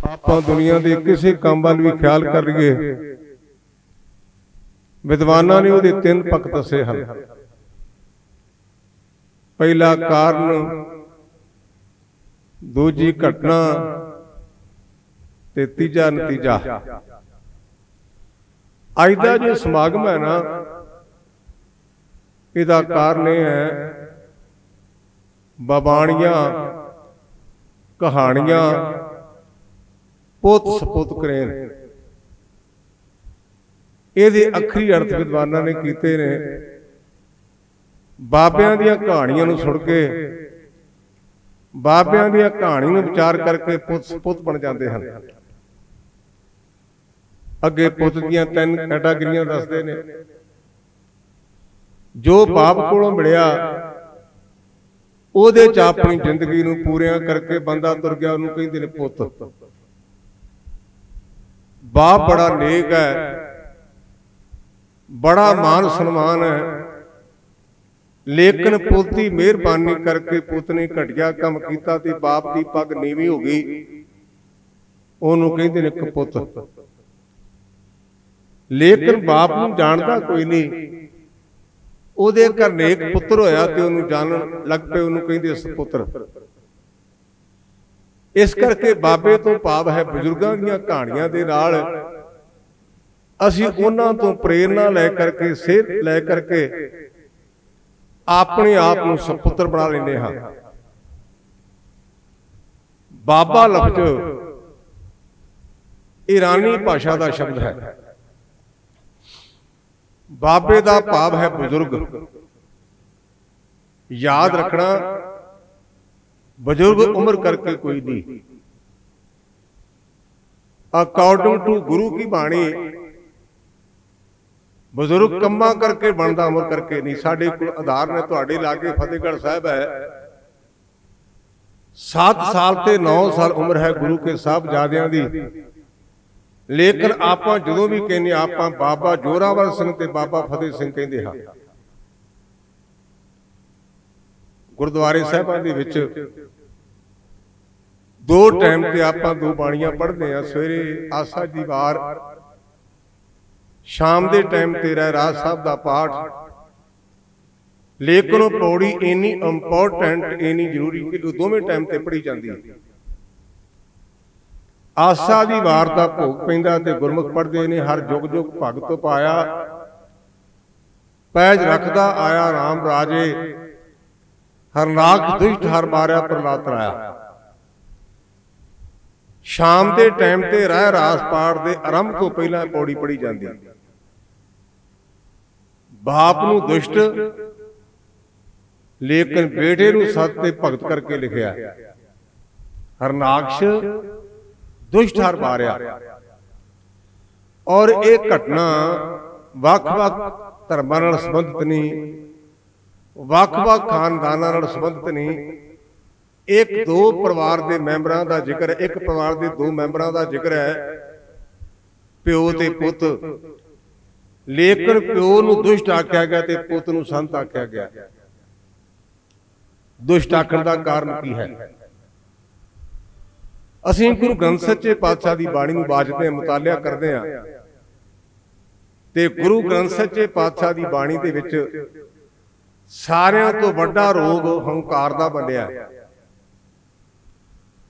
ਆਪਾਂ दुनिया के किसी काम वाल भी ख्याल कर लिए विद्वाना ने वो तीन पक्ष दसे हैं। पहला कारण, दूजी घटना ते तीजा नतीजा। अज का जो समागम है ना, इसका कारण यह है बबाणियां कहानियां पोत सपुत करेन। ये अखरी अर्थ विद्वाना ने कीते ने। बाबियां दियां कहानियां नूं सुण के, बाबियां दियां कहानी नूं विचार करके पुत सपुत बन जाते हैं। अगे पुत दियां तीन कैटागरियां दसदे ने। जो बाप कोलों मिलिया ਉਹਦੇ ਚ अपनी जिंदगी नूं पूरियां करके बंदा तुर गया, उन्होंने कहते हैं पुत। बाप बड़ा नेक है, बड़ा मान सम्मान है, लेकिन पुत की मेहरबानी करके पुत ने घटिया काम किया ते बाप की पग नीवी हो गई, उन्होंने कहते हैं कपुत। लेकिन बाप नूं जानदा कोई नहीं, ਉਹਦੇ ਘਰ ਨੇਕ ਪੁੱਤਰ ਹੋਇਆ ਤੇ ਉਹਨੂੰ ਜਾਣਨ ਲੱਗ ਪਏ, ਉਹਨੂੰ ਕਹਿੰਦੇ ਸਪੁੱਤਰ। ਇਸ ਕਰਕੇ ਬਾਬੇ ਤੋਂ ਭਾਵ ਹੈ ਬਜ਼ੁਰਗਾਂ ਦੀਆਂ ਕਹਾਣੀਆਂ ਦੇ ਨਾਲ ਅਸੀਂ ਉਹਨਾਂ ਤੋਂ ਪ੍ਰੇਰਣਾ ਲੈ ਕਰਕੇ, ਸੇਧ ਲੈ ਕਰਕੇ ਆਪਣੇ ਆਪ ਨੂੰ ਸਪੁੱਤਰ ਬਣਾ ਲੈਂਦੇ ਹਾਂ। ਬਾਬਾ ਲਫ਼ਜ਼ ईरानी भाषा का शब्द है। बाबे का भाव है बुजुर्ग। याद रखना, बुजुर्ग उम्र करके कोई नहीं। अकॉर्डिंग टू गुरु की बाणी बुजुर्ग कम्मा करके बनता, उम्र करके नहीं। साढ़े को आधार ने तुहाडे लागे फतेहगढ़ साहब है, 7 साल ते 9 साल उम्र है गुरु के साहबजादियां दी। लेकिन आपां जदों भी कहने आपां बाबा जोरावर सिंह ते बाबा फतेह सिंह कहंदे हां। गुरुद्वारे साहिबां दे विच 2 टाइम ते आपां 2 बाणियां पढ़दे हां, सवेरे आसा दी वार, शाम के टाइम ते रहरास साहब का पाठ। लेकिन वो पौड़ी इन्नी इंपोर्टेंट, इन्नी जरूरी कि दोवें टाइम ते पढ़ी जाती है। आसा दी वार का भोग पैंदा ते गुरमुख पढ़ते ने, हर जुग जुग भगत पाया, पैज रखदा आया राम राजे, हरनाक दुष्ट हर मारिया प्रहलाद तराया। शाम के टाइम ते रहरास पाठ के आरंभ तो पहला पौड़ी पढ़ी जाती। बाप नूं दुष्ट लेकिन बेटे नूं सत ते भगत करके लिखिया। हरनाक्ष दुष्ट हर मारिया। और एक घटना वख-वख धर्मां नाल संबंधित नहीं, वख-वख खानदानां नाल संबंधित नहीं। एक 2 परिवार के मैंबरां दा जिक्र है, एक परिवार के 2 मैंबरां दा जिक्र है, प्यो ते पुत। लेकिन प्यो नूं दुष्ट आख्या गया ते पुत नूं संत आख्या गया। दुष्ट आखण दा कारण की है? असीं गुरु ग्रंथ सच्चे पातशाह की बाणी नूं बाजदे मुतालिया करदे हां ते गुरु ग्रंथ सच्चे पातशाह की बाणी दे विच सारियां तो वड्डा रोग हंकार दा बनिया।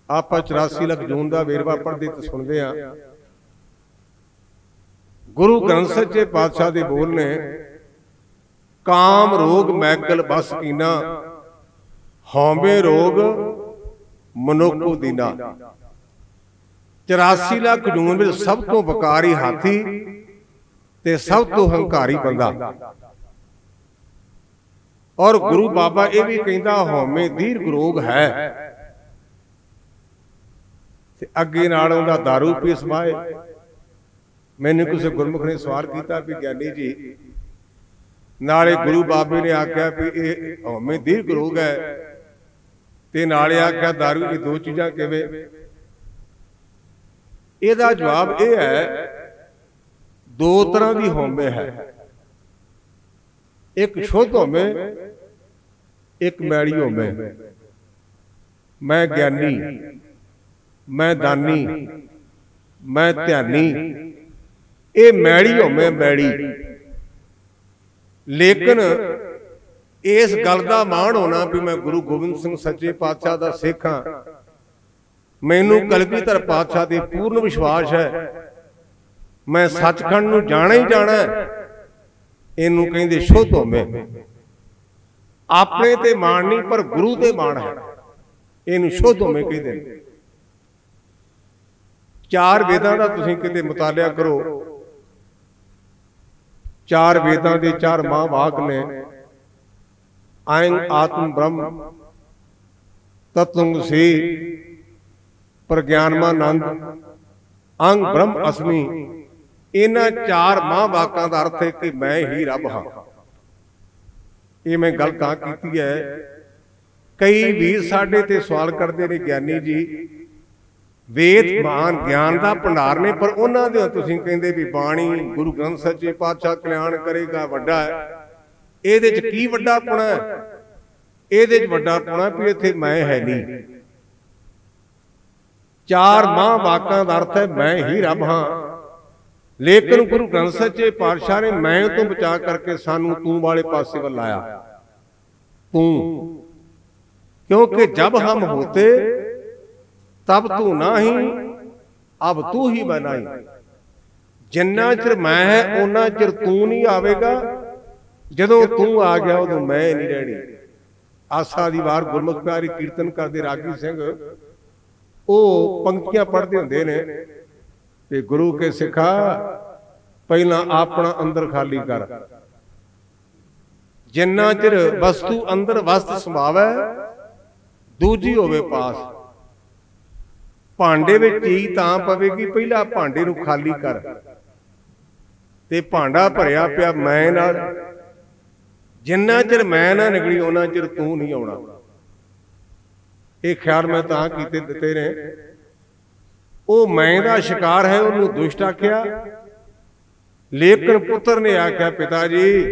आपां 84 लख जून का वेरवा पढ़दे ते सुणदे हां। गुरु ग्रंथ सच्चे पातशाह दे बोल ने, काम रोग मैगल बस कीना, हौमे रोग मनुक्ख दीना। 84 लाख जून में सब तो वकारी हाथी ते सब तो हंकारी बंदा। और गुरु बाबा ये भी कहता हौमे दीर्घ रोग है। ते अगे नाल उहदा दारू पी समाए। मैंने किसी गुरमुख ने सवाल किया भी ज्ञानी जी, नाले गुरु बाबे ने आख्या भी ये हौमे दीर्घ रोग है ते नाले आख्या दारू की 2 चीज़ां किवें? ਇਹਦਾ जवाब यह है, 2 तरह की हौमे है। एक शुद्ध हौमे, एक मैड़ी हौमे। मैं ज्ञानी, मैं दानी, मैं ध्यानी, ये मैली होवे मैली। लेकिन इस गल का माण होना भी मैं गुरु गोबिंद सिंह सच्चे पातशाह का सिख हाँ, मैनू कलगीधर पातशाह ते पूर्ण विश्वास है, मैं सचखंड नूं जाना ही जाना है। इनू कहंदे शुद्ध होवे, अपने ते मान नहीं पर गुरु ते मान है, इनू शुद्ध होवे कहंदे। चार वेदां दा तुसीं किते मुतालिया करो, चार वेदां दे चार महावाक ने, आयं आत्म ब्रह्म, तत्वमसि, प्रज्ञानमानंद, अंग ब्रह्म अस्मि। इन्हां चार महावाकां दा अर्थ है कि मैं ही रब हाँ। ये मैं गल कहाँ कीती है, कई वीर साडे ते सवाल करते ने, ज्ञानी जी वेद मान ज्ञान का भंडार ने, पर उन्हां दे तुसीं कहंदे भी बाणी गुरु ग्रंथ सच्चे पातशाह कल्याण करेगा वड्डा है। इहदे च की वड्डा पुणा है? इहदे च वड्डा पुणा भी इत्थे मैं है नहीं। चार महावाकां दा अर्थ है मैं ही रब हाँ, लेकिन गुरु ग्रंथ सच्चे पातशाह ने मैं तो बचा करके सानू तू वाले पासे वल लाया। तू, क्योंकि जब हम होते तब तू ना ही, अब तू ही बनाई। जिन्ना चिर मैं है उन्ना चिर तू नहीं आवेगा, जदों तू आ गया उदों मैं नहीं रहनी। आसा दी वार गुरमुख प्यारी कीर्तन करते रागी सिंह वो पंक्तियां पढ़ते होंदे ने कि गुरु के सिखा पहला अपना अंदर खाली कर, जिन्ना चिर वस्तु अंदर वस्त समावे दूजी होवे पास। भांडे में चीज तां पवेगी, पहला भांडे नूं खाली कर, ते भांडा भरिया पिया मैं नाल। जिन्ना चिर मैं ना निकली उन्ना चिर तू नहीं आउणा। ये ख्याल मैं तां कीते दिते ने। वो मैं दा शिकार है, उन्होंने दुष्ट आख्या, लेकिन पुत्र ने आख्या पिता जी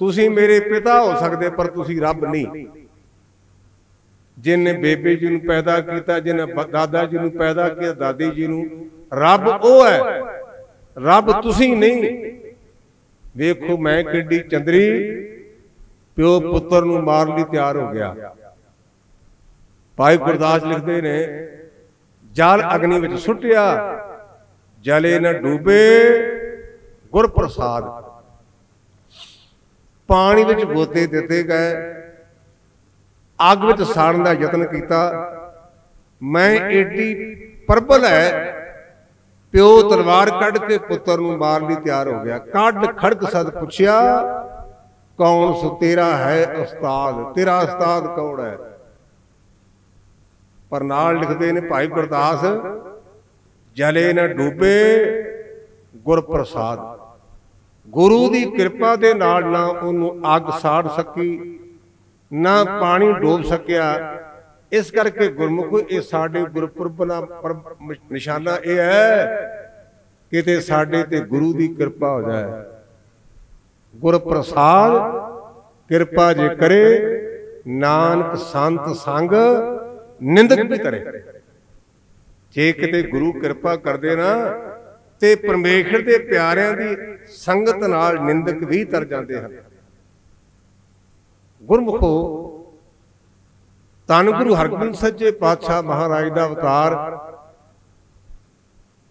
तुसी मेरे पिता हो सकते पर तुसी रब नहीं। जिन्हें बेबे जी नूं पैदा किया, जिन्हें दादा जी नूं पैदा किया, दादी जी नूं, रब वो है, रब तुसी नहीं। वेखो मैं किड्डी चंदरी, प्यो पुत्र नूं मार लई तैयार हो गया। भाई गुरदास लिखते ने जल अग्नि विच सुटिया, जले न डूबे गुर प्रसाद। पानी विच गोते दिते गए, अग विच साड़न का यतन किया। मैं एडी प्रबल है, प्यो तलवार कढ़ के पुत्र नूं मार लई तैयार हो गया। कढ़ खड़क सद पुछया, कौन सो तेरा है उस्ताद, तेरा उस्ताद कौन है? पर नाल लिखते ने भाई गुरदास, जले न डूबे गुर प्रसाद। गुरु की कृपा के नाल ना उन्हों अग साड़ सकी, ना पानी डोब सकिया। इस करके गुरमुख ये साडे गुरपुरब दा निशाना यह है कि साडे ते गुरु की कृपा हो जाए। गुर प्रसाद कृपा जे करे, नानक संत संग निंदक भी करे। जे किते गुरु कृपा करदे ना ते परमेश्वर दे प्यारिਆਂ दी संगत नाल निंदक भी तर जाते हैं। गुरमुखो धन गुरु हरगोबिंद सच्चे पातशाह महाराज का अवतार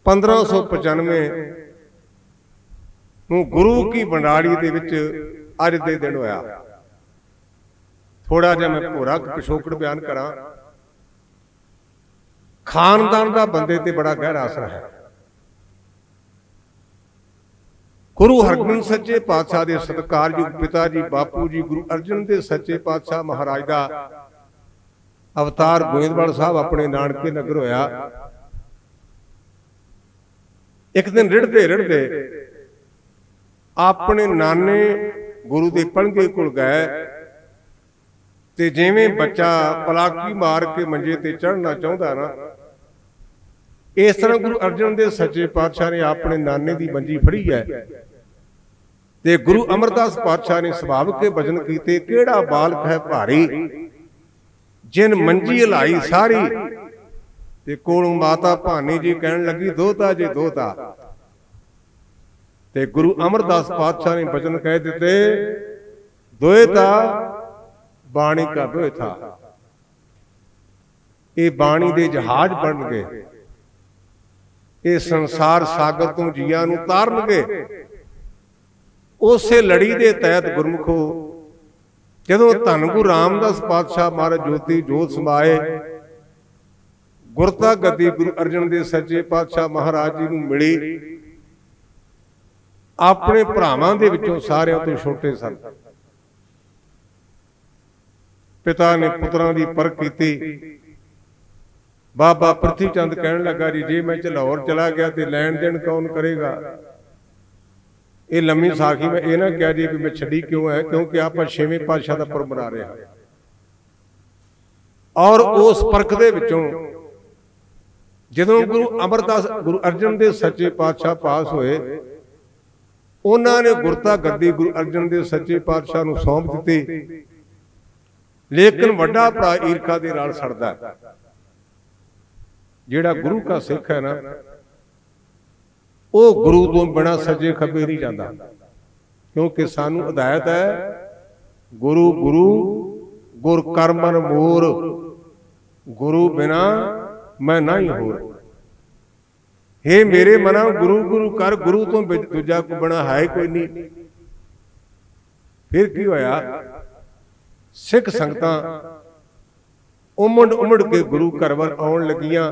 1595 गुरु की बंडाली दे विच अज दे दिन होया। थोड़ा जिहा मैं भोरा पिछोकड़ बयान करा। खानदान का बंदे ते बड़ा गहरा असर है। गुरु हरगोबिंद सच्चे पातशाह के सत्कारयोग पिता जी बापू जी गुरु अर्जन देव सच्चे पातशाह महाराज का अवतार गोविंदवाल साहब अपने नानके नगर होया। एक दिन रिड़ते रिड़ते अपने नाने गुरु के पलंगे कोल गए ते जिवें बच्चा पलाकी मार के मंजे ते चढ़ना चाहता ना, इस तरह गुरु अर्जन देव सच्चे पातशाह ने अपने नाने की मंजी फड़ी है ते गुरु अमरदास पातशाह ने सुभाव के भजन किए। केड़ा बालक है भारी, जिन मंजी हिलाई सारी, ते कोलों माता भानी जी कहन लगी दोहता जी दोहता। ते गुरु अमरदास पातशाह ने वचन कह दिते दोहता बाणी का दोहता। ये बाणी दे जहाज बन गए, ये संसार सागर तो जिया नूं तारनगे। उसे लड़ी दे तहत गुरमुखो जदों धन गुरु रामदास पातशाह महाराज ज्योति जोत समाए, गुरता गद्दी गुरु अर्जन देव सच्चे पातशाह महाराज जी नूं मिली। अपने भरावां दे विचों सारियां तो छोटे सन। पिता ने पुत्रां दी परख कीती। बाबा पृथ्वी चंद कहन लगा जी जे मैं लाहौर चला गया तो लैन देन कौन करेगा। ये लम्मी साखी में यह ना कह जी भी मैं छड़ी क्यों है, क्योंकि आप छेवें पातशाह का पर्व मना रहे हैं। और उस परख दे विचों जदों गुरु अमरदास गुरु अर्जन देव सच्चे पातशाह पास होए, उन्होंने गुरता गद्दी गुरु अर्जन देव सच्चे पातशाह नूं सौंप दित्ती। लेकिन वड्डा भरा ईरखा दे नाल सड़दा है। जिहड़ा गुरु का सिख है ना, वो गुरु तो बिना सजे खबे नहीं जाता, क्योंकि सानू हिदायत है गुरु गुरु गुर कर मन मोर, गुरु बिना मैं नहीं होर। हे मेरे मना गुरु गुरु कर, गुरु तो दूजा को बना है कोई नहीं। फिर की होया, सिख संगतां उमड़ उमड़ के गुरु घर वल आउण लगियां।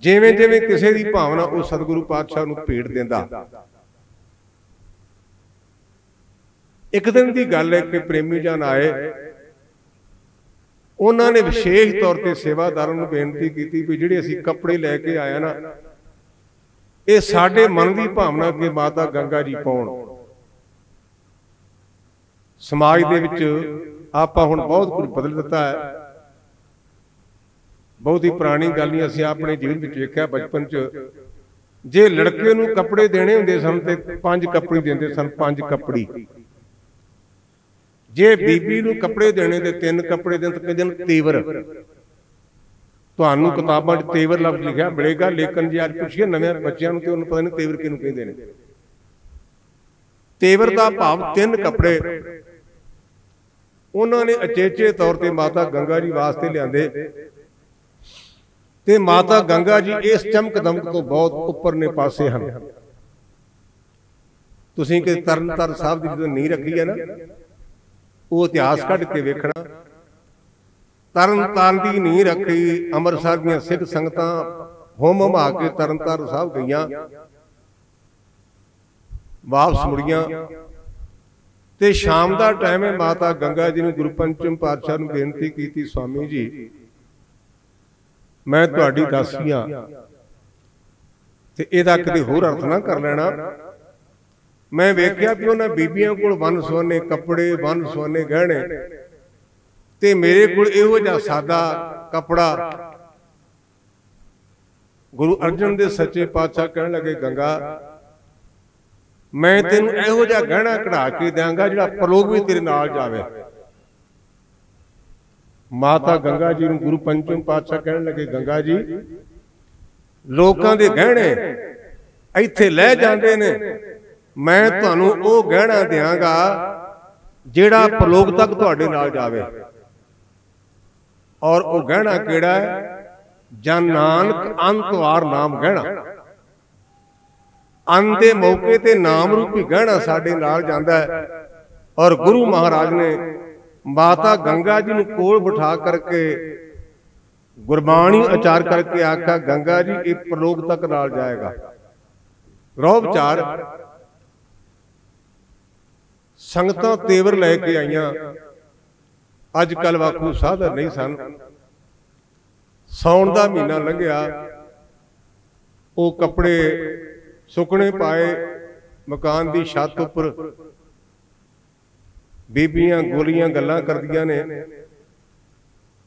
जिवें जिवें किसी की भावना वो सतगुरु पातशाह नूं भेट दिंदा। एक दिन की गल है कि प्रेमी जन आए, उन्होंने विशेष तौर पर सेवादारां नूं बेनती की भी जिहड़े असीं कपड़े लैके आए ना, ये साडे मन की भावना कि माता गंगा जी पाउण। समाज दे विच आपां हुण बहुत कुछ बदल दिता है। बहुत ही पुरानी गल नहीं असीं अपने जीवन में वेख्या। बचपन च जे लड़के नूं कपड़े देने हुंदे सन ते 5 कपड़ी दिंदे सन, 5 कपड़ी। जे बीबी नूं कपड़े देने ते 3 कपड़े देण ते कहंदे ने तेवर। तुहानूं किताबां 'च तेवर लफ्ज़ लिखिया मिलेगा, लेकिन जे अज पुछिए नਵੇਂ बच्चों नूं ते उन्हें पता नहीं तेवर किहनूं कहंदे ने। तेवर दा भाव 3 कपड़े उन्होंने अचेचे तौर पर माता गंगा जी वास्ते लियादे। ते माता गंगा जी इस चमक दमक तो बहुत उपर ने पासे हैं। तुसीं कि तरनतार साहब की जो नींह रखी है ना, वो इतिहास कढ़ के वेखना। तरनतार की नींह रखी, अमृतसर दी सिख संगतां होम हमा के तरनतार साहब गईयां, वापस मुड़ियां। ते शाम का टाइम है, माता गंगा जी ने गुरु पंचम पातशाह नूं बेनती की, स्वामी जी मैं तुहाडी दासी हां, ते इहदा किते होर अर्थ ना कर लेना। मैं वेख्या भी उन्हां बीबियां कोल वन सुवन्ने कपड़े, वन सुवन्ने गहणे, ते मेरे कोल इहो जिहा सादा कपड़ा। गुरु अर्जन देव सच्चे पातशाह कहण लगे, गंगा मैं तेन इहो जिहा गहना कढ़ा के देंगा जिहड़ा परलोक भी तेरे नाल जावे। माता गंगा जी नूं गुरु पंचम पातशाह कहण लगे, गंगा जी लोकां दे गहणे इत्थे लै जांदे ने, मैं तुहानूं ओह गहना देंगा जिहड़ा परलोक तक तुहाडे नाल जावे। और वह गहना किहड़ा है? जन नानक अंतवार नाम गहना। अंत दे मौके ते नाम रूपी गहना साडे नाल जांदा है। और गुरु महाराज ने माता गंगा जी नूं कोल बिठा करके गुरबाणी उचार करके आखा, गंगा जी ये परलोक तक नाल जाएगा। रौह विचार संगतां तेवर लैके आईयां। अजकल वाकू साधन नहीं सन। साउण दा महीना लंघिया, वो कपड़े सुकने पाए, मकान की छत उपर बीबियां गोलियां गल्लां करदियां ने,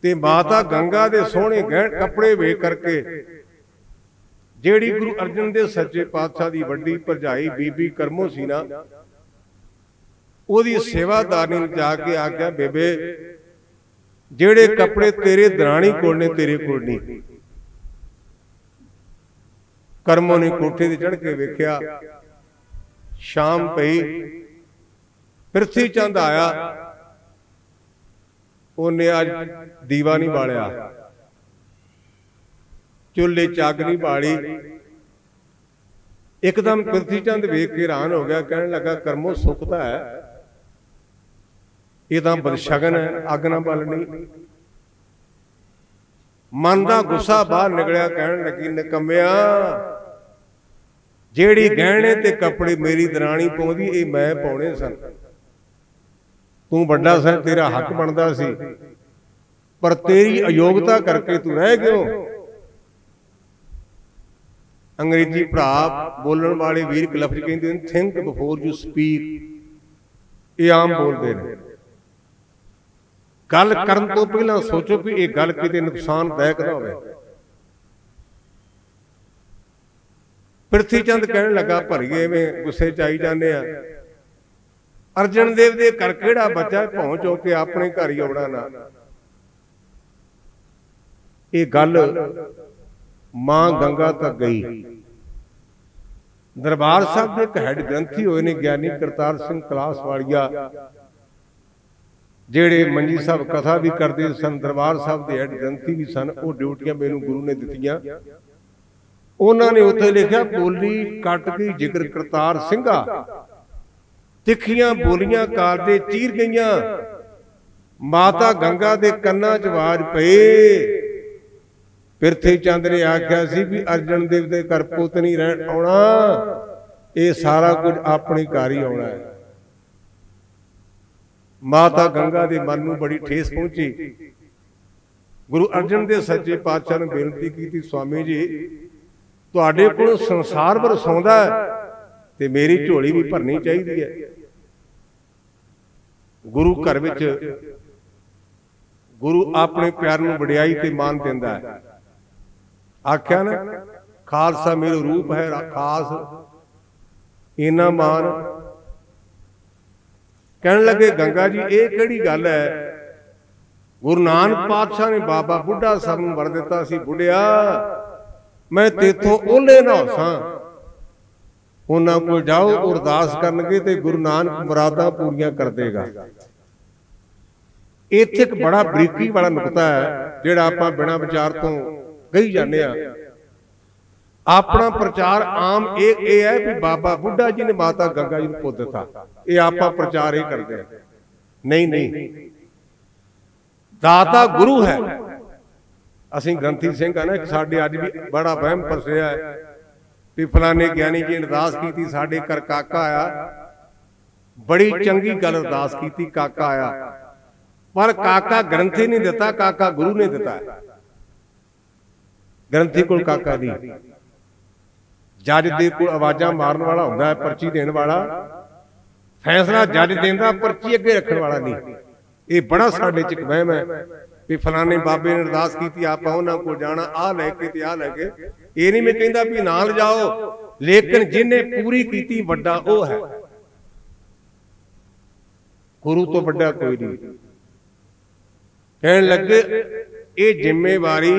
ते माता गंगा दे सोहणे गहण कपड़े वेख करके जेड़ी गुरु अर्जन देव सच्चे पातशाह दी वड्डी भरजाई बीबी करमो सी ना, ओदी सेवादारनी ने जाके आख्या, बेबे जेड़े कपड़े तेरे दराणी कोल ने तेरे कोल नहीं, ਕਰਮੋਂ ਨੇ ਕੋਠੇ ਤੇ ਚੜ੍ਹ ਕੇ ਵੇਖਿਆ, ਸ਼ਾਮ ਪਈ, ਪ੍ਰਿਥੀ ਚੰਦ ਆਇਆ। ਉਹਨੇ ਅੱਜ ਦੀਵਾ ਨਹੀਂ ਬਾਲਿਆ, ਚੁੱਲ੍ਹੇ 'ਚ ਅੱਗ ਨਹੀਂ ਬਾਲੀ। ਇੱਕਦਮ ਪ੍ਰਿਥੀ ਚੰਦ ਵੇਖ ਕੇ ਹੈਰਾਨ ਹੋ ਗਿਆ, ਕਹਿਣ ਲੱਗਾ ਕਰਮੋਂ ਸੁੱਖ ਤਾਂ ਹੈ, ਇਹ ਤਾਂ ਬਦਸ਼ਗਨ ਹੈ, ਅੱਗ ਨਾ ਬਾਲਣੀ। ਮਨ ਦਾ ਗੁੱਸਾ ਬਾਹਰ ਨਿਕਲਿਆ, ਕਹਿਣ ਲੱਗੀ ਨਿਕੰਮਿਆ, ਜਿਹੜੀ ਗਹਿਣੇ ਤੇ ਕੱਪੜੇ ਮੇਰੀ ਦਰਾਣੀ ਪਾਉਂਦੀ ਇਹ ਮੈਂ ਪਾਉਣੇ ਸਨ। ਤੂੰ ਵੱਡਾ ਸੈਂ, ਤੇਰਾ ਹੱਕ ਬਣਦਾ ਸੀ, ਪਰ ਤੇਰੀ ਅਯੋਗਤਾ ਕਰਕੇ ਤੂੰ ਰਹਿ ਗਿਓ। ਅੰਗਰੇਜ਼ੀ ਭਰਾ ਬੋਲਣ ਵਾਲੇ ਵੀਰ ਇੱਕ ਲਫ਼ਜ਼ ਕਹਿੰਦੇ ਨੇ, ਥਿੰਕ ਬਿਫੋਰ ਯੂ ਸਪੀਕ। ਇਹ ਆਮ ਬੋਲਦੇ ਨੇ, ਗੱਲ ਕਰਨ ਤੋਂ ਪਹਿਲਾਂ ਸੋਚੋ ਵੀ ਇਹ ਗੱਲ ਕਿਤੇ ਨੁਕਸਾਨਦਾਇਕ ਨਾ ਹੋਵੇ। ਪ੍ਰਿਥੀ ਚੰਦ ਕਹਿਣ ਲੱਗਾ, ਭਰੀਏ ਐਵੇਂ ਗੁੱਸੇ 'ਚ ਆਈ ਜਾਂਦੇ ਆ, ਅਰਜਨ ਦੇਵ ਦੇ ਘਰ ਕਿਹੜਾ ਬੱਚਾ ਪਹੁੰਚ ਹੋ ਕੇ ਆਪਣੇ ਘਰ ਹੀ ਆਉਣਾ ਨਾ। ਇਹ ਗੱਲ ਮਾਂ ਗੰਗਾ ਤੱਕ ਗਈ। ਦਰਬਾਰ ਸਾਹਿਬ ਦੇ ਇੱਕ ਹੈਡ ਗ੍ਰੰਥੀ ਹੋਏ ਨੇ ਗਿਆਨੀ ਕਰਤਾਰ ਸਿੰਘ ਕਲਾਸ ਵਾਲੀਆ, ਜਿਹੜੇ ਮੰਜੀ ਸਾਹਿਬ ਕਥਾ ਵੀ ਕਰਦੇ ਸਨ, ਦਰਬਾਰ ਸਾਹਿਬ ਦੇ ਹੈਡ ਗ੍ਰੰਥੀ ਵੀ ਸਨ। ਉਹ ਡਿਊਟੀਆਂ ਮੈਨੂੰ ਗੁਰੂ ਨੇ ਦਿੱਤੀਆਂ। ਉਹਨਾਂ ਨੇ ਉੱਥੇ ਲਿਖਿਆ, ਬੋਲੀ ਕੱਟ ਗਈ ਜਿਗਰ ਕਰਤਾਰ ਸਿੰਘਾ, ਤਿੱਖੀਆਂ ਬੋਲੀਆਂ ਕਾਲ ਦੇ ਚੀਰ ਗਈਆਂ, ਮਾਤਾ ਗੰਗਾ ਦੇ ਕੰਨਾਂ 'ਚ ਆਵਾਜ਼ ਪਈ। ਪ੍ਰਿਥੀ ਚੰਦ ਨੇ ਆਖਿਆ ਸੀ ਵੀ ਅਰਜਨ ਦੇਵ ਦੇ ਘਰ ਪੁੱਤ ਨਹੀਂ ਰਹਿਣ ਆਉਣਾ, ਇਹ ਸਾਰਾ ਕੁਝ ਆਪਣੇ ਘਰ ਹੀ ਆਉਣਾ ਹੈ। ਮਾਤਾ ਗੰਗਾ ਦੇ ਮਨ ਨੂੰ ਬੜੀ ਠੇਸ ਪਹੁੰਚੀ। ਗੁਰੂ ਅਰਜਨ ਦੇਵ ਸੱਚੇ ਪਾਤਸ਼ਾਹ ਨੂੰ ਬੇਨਤੀ ਕੀਤੀ, ਸਵਾਮੀ ਜੀ ਤੁਹਾਡੇ ਕੋਲ ਸੰਸਾਰ ਵਰਸਾਉਂਦਾ ਤੇ ਮੇਰੀ ਝੋਲੀ ਵੀ ਭਰਨੀ ਚਾਹੀਦੀ ਹੈ। ਗੁਰੂ ਘਰ ਵਿੱਚ ਗੁਰੂ ਆਪਣੇ ਪਿਆਰ ਨੂੰ ਵਡਿਆਈ ਤੇ ਮਾਨ ਦਿੰਦਾ ਹੈ। ਆਖਿਆ ਨਾ, ਖਾਲਸਾ ਮੇਰਾ ਰੂਪ ਹੈ ਖਾਸ, ਇਹਨਾਂ ਮਾਨ। ਕਹਿਣ ਲੱਗੇ, ਗੰਗਾ ਜੀ ਇਹ ਕਿਹੜੀ ਗੱਲ ਹੈ? ਗੁਰੂ ਨਾਨਕ ਪਾਤਸ਼ਾਹ ਨੇ ਬਾਬਾ ਬੁੱਢਾ ਸਾਹਿਬ ਨੂੰ ਵਰ ਦਿੱਤਾ ਸੀ, ਬੁੱਢਿਆ ਮੈਂ ਤੇਥੋਂ ਓਲੇ ਨਾ ਹੋਸਾਂ। ਉਹਨਾਂ ਕੋਲ ਜਾਓ, ਅਰਦਾਸ ਕਰਨਗੇ ਤੇ ਗੁਰੂ ਨਾਨਕ ਮੁਰਾਦਾਂ ਪੂਰੀਆਂ ਕਰ ਦੇਗਾ। ਇੱਥੇ ਇੱਕ ਬੜਾ ਬਰੀਕੀ ਵਾਲਾ ਨੁਕਤਾ ਹੈ ਜਿਹੜਾ ਆਪਾਂ ਬਿਨਾਂ ਵਿਚਾਰ ਤੋਂ ਕਹੀ ਜਾਂਦੇ ਆ। ਆਪਣਾ ਪ੍ਰਚਾਰ ਆਮ ਇਹ ਹੈ ਵੀ ਬਾਬਾ ਬੁੱਢਾ ਜੀ ਨੇ ਮਾਤਾ ਗੰਗਾ ਜੀ ਨੂੰ ਪੁੱਤ ਦਿੱਤਾ, ਇਹ ਆਪਾਂ ਪ੍ਰਚਾਰ ਇਹ ਕਰਦੇ ਆ। ਨਹੀਂ ਨਹੀਂ, ਦਾਤਾ ਗੁਰੂ ਹੈ। ਅਸੀਂ ਗ੍ਰੰਥੀ ਸਿੰਘ ਆ ਨਾ, ਸਾਡੇ ਅੱਜ ਵੀ ਬੜਾ ਵਹਿਮ ਫਸਿਆ ਹੈ ਵੀ ਫਲਾਣੇ ਗਿਆਨੀ ਜੀ ਅਰਦਾਸ ਕੀਤੀ, ਸਾਡੇ ਘਰ ਕਾਕਾ ਆਇਆ। ਬੜੀ ਚੰਗੀ ਗੱਲ ਅਰਦਾਸ ਕੀਤੀ, ਕਾਕਾ ਆਇਆ, ਪਰ ਕਾਕਾ ਗ੍ਰੰਥੀ ਨਹੀਂ ਦਿੱਤਾ, ਕਾਕਾ ਗੁਰੂ ਨੇ ਦਿੱਤਾ। ਗ੍ਰੰਥੀ ਕੋਲ ਕਾਕਾ ਨਹੀਂ, ਜੱਜ ਦੇ ਕੋਲ ਆਵਾਜ਼ਾਂ ਮਾਰਨ ਵਾਲਾ ਹੁੰਦਾ ਹੈ, ਪਰਚੀ ਦੇਣ ਵਾਲਾ। ਫੈਸਲਾ ਜੱਜ ਦਿੰਦਾ, ਪਰਚੀ ਅੱਗੇ ਰੱਖਣ ਵਾਲਾ ਨਹੀਂ। ਇਹ ਬੜਾ ਸਾਡੇ ਚ ਇੱਕ ਵਹਿਮ ਹੈ ਵੀ ਫਲਾਣੇ ਬਾਬੇ ਨੇ ਅਰਦਾਸ ਕੀਤੀ, ਆਪਾਂ ਉਹਨਾਂ ਕੋਲ ਜਾਣਾ, ਆਹ ਲੈ ਕੇ ਤੇ ਆਹ ਲੈ ਕੇ। ਇਹ ਨਹੀਂ ਮੈਂ ਕਹਿੰਦਾ ਵੀ ਨਾਲ ਜਾਓ, ਲੇਕਿਨ ਜਿਹਨੇ ਪੂਰੀ ਕੀਤੀ ਵੱਡਾ ਉਹ ਹੈ, ਗੁਰੂ ਤੋਂ ਵੱਡਾ ਕੋਈ ਨਹੀਂ। ਕਹਿਣ ਲੱਗੇ, ਇਹ ਜ਼ਿੰਮੇਵਾਰੀ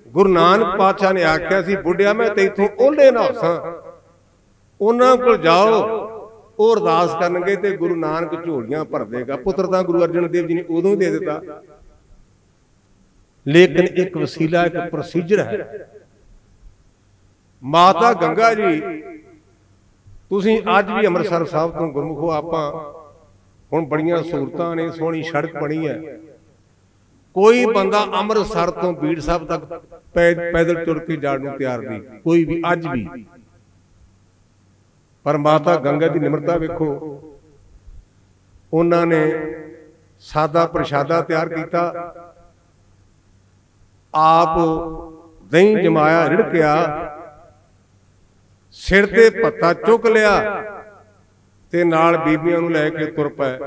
ਗੁਰੂ ਨਾਨਕ ਪਾਤਸ਼ਾਹ ਨੇ ਆਖਿਆ ਸੀ, ਬੁੱਢਿਆ ਮੈਂ ਤੈਥੋਂ ਓਲੇ ਨਾ ਹੋਸਾਂ। ਉਹਨਾਂ ਕੋਲ ਜਾਓ, ਉਹ ਅਰਦਾਸ ਕਰਨਗੇ ਤੇ ਗੁਰੂ ਨਾਨਕ ਝੋਲੀਆਂ ਭਰ ਦੇਗਾ। ਪੁੱਤਰ ਤਾਂ ਗੁਰੂ ਅਰਜਨ ਦੇਵ ਜੀ ਨੇ ਉਦੋਂ ਹੀ ਦੇ ਦਿੱਤਾ, ਲੇਕਿਨ ਇੱਕ ਵਸੀਲਾ, ਇੱਕ ਪ੍ਰੋਸੀਜਰ ਹੈ। ਮਾਤਾ ਗੰਗਾ ਜੀ, ਤੁਸੀਂ ਅੱਜ ਵੀ ਅੰਮ੍ਰਿਤਸਰ ਸਾਹਿਬ ਤੋਂ ਗੁਰਮੁਖੋ, ਆਪਾਂ ਹੁਣ ਬੜੀਆਂ ਸਹੂਲਤਾਂ ਨੇ, ਸੋਹਣੀ ਸੜਕ ਬਣੀ ਹੈ। ਕੋਈ ਬੰਦਾ ਅੰਮ੍ਰਿਤਸਰ ਤੋਂ ਬੀੜ ਸਾਹਿਬ ਤੱਕ ਪੈਦਲ ਤੁਰ ਕੇ ਜਾਣ ਨੂੰ ਤਿਆਰ ਨਹੀਂ, ਕੋਈ ਵੀ ਅੱਜ ਵੀ। ਪਰ ਮਾਤਾ ਗੰਗਾ ਦੀ ਨਿਮਰਤਾ ਵੇਖੋ, ਉਹਨਾਂ ਨੇ ਸਾਦਾ ਪ੍ਰਸ਼ਾਦਾ ਤਿਆਰ ਕੀਤਾ, ਆਪ ਦਹੀਂ ਜਮਾਇਆ, ਰਿੜਕਿਆ, ਸਿਰ ਤੇ ਪੱਤਾ ਚੁੱਕ ਲਿਆ ਤੇ ਨਾਲ ਬੀਬੀਆਂ ਨੂੰ ਲੈ ਕੇ ਤੁਰ ਪਏ।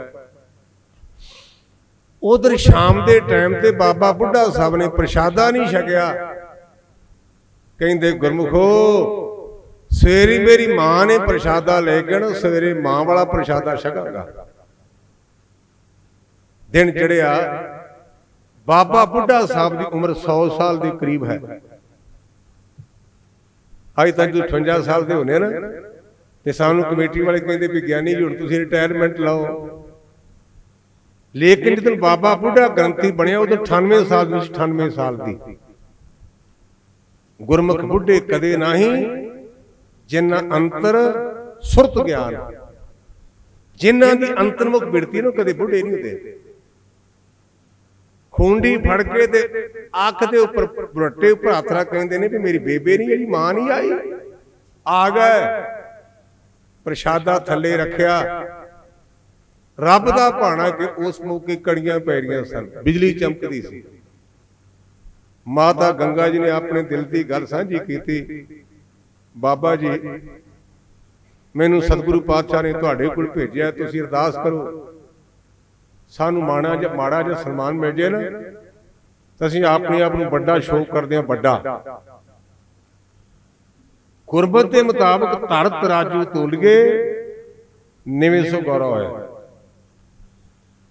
ਉਧਰ ਸ਼ਾਮ ਦੇ ਟਾਈਮ ਤੇ ਬਾਬਾ ਬੁੱਢਾ ਸਾਹਿਬ ਨੇ ਪ੍ਰਸ਼ਾਦਾ ਨਹੀਂ ਛਕਿਆ। ਕਹਿੰਦੇ, ਗੁਰਮੁਖੋ ਸਵੇਰੇ ਮੇਰੀ ਮਾਂ ਨੇ ਪ੍ਰਸ਼ਾਦਾ ਲੈ ਕੇ ਨਾ, ਸਵੇਰੇ ਮਾਂ ਵਾਲਾ ਪ੍ਰਸ਼ਾਦਾ ਛਕਾਂਗਾ। ਦਿਨ ਚੜਿਆ, ਬਾਬਾ ਬੁੱਢਾ ਸਾਹਿਬ ਦੀ ਉਮਰ 100 ਸਾਲ ਦੇ ਕਰੀਬ ਹੈ। अज तक 58 साल के होने ना, तो सानू कमेटी वाले कहते भी ज्ञानी जी हुण तुसीं रिटायरमेंट लाओ। लेकिन जिस बाबा बुढ़ा ग्रंथी बनया उदों 98 साल की, 98 साल की। गुरमुख बुढ़े कदे नहीं जिन्ना अंतर सुरत ज्ञान, जिन्हां दी अंतर्मुख बिरती ना कदे बुढ़े नहीं होते। खूंडी फड़ के ते अख दे उपर बुरटे उपर हथ रख कहंदे ने भी मेरी बेबे नहीं आई, मां नहीं आई, आ गए। प्रशादा थले रखिया, रब दा भाणा कि उस मौके कड़ियां पै रहियां सन, बिजली चमकदी सी। माता गंगा जी ने अपने दिल की गल सांझी की, बाबा जी मैनू सतगुरु पातशाह ने तुहाडे कोल भेजिया, तुसीं अरदास करो सानू माड़ा जिहा सन्मान मिल जाए ना, तो असीं अपने आप नूं बड़ा शौक करते हैं। बड़ा गुरबत के मुताबिक धर तराजू तोलिए निवें सौ गौरव है।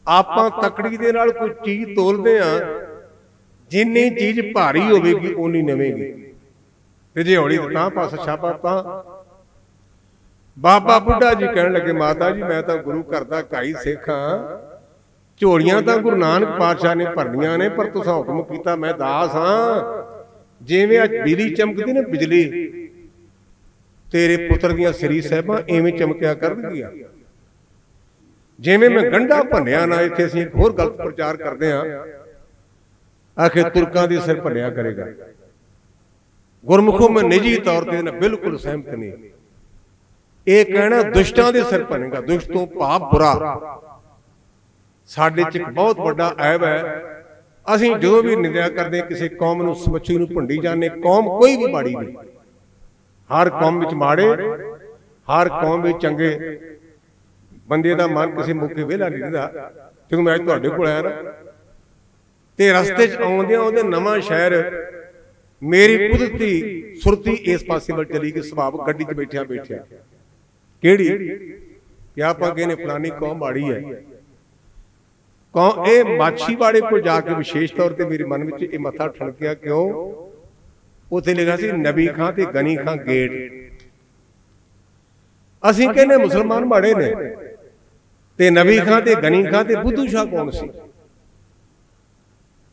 आपां तकड़ी दे नाल कोई चीज तोलते हैं, जिन्नी चीज भारी होगी उन्नी नवेगी, ते जे हौली तां पास छापा तां। बाबा बुढ़ा जी कहण लगे माता जी मैं तो गुरु घर दा काई सिख हां, झोलियां तो गुरु नानक पातशाह ने भरनियां ने, पर तुसां हुक्म कीता मैं दास हां। जिवें अज बिजली चमकदी ना, बिजली तेरे पुत्र दियां सरी साहिबां इवें चमकिया करनगियां। जिवें मैं गंढा भन्निया ना, इत्थे असीं एक होर गलत प्रचार करदे हां, आखिर तुरकां दे सिर भन्निया करेगा। गुरमुखों में निजी तौर पर बिल्कुल सहमत नहीं। ये कहना दुष्टां दे सिर भनेगा, दुष्ट तो भाव बुरा। साडे च एक बहुत बड़ा ऐब है, असीं जो भी निंदा करते किसी कौम नूं समੁੱਚੀ नूं भुंडी जाने। कौम कोई भी माड़ी नहीं, हर कौम विच माड़े, हर कौम विच चंगे। बंदे दा मन किसी मौके वेला नहीं रहिंदा। क्योंकि मैं तुहाडे कोल आया ना, ते रस्ते च आउंदियां आउंदे नवां शहर मेरी कुदरती सुरती इस पासे वल चली गई। सुभाव गड्डी च बैठिया बैठिया किहड़ी कि आपां कहने फलानी कौम माड़ी है। कौम ए माछीवाड़े को जाके विशेष तौर पर मेरे मन में ये मथा ठणकिया, क्यों उत्थे लिखा सी नबी खां ते गनी खां गेट। असीं कहने मुसलमान माड़े ने, ते नबी खां ते गनी खां ते बुद्धू शाह कौन सी?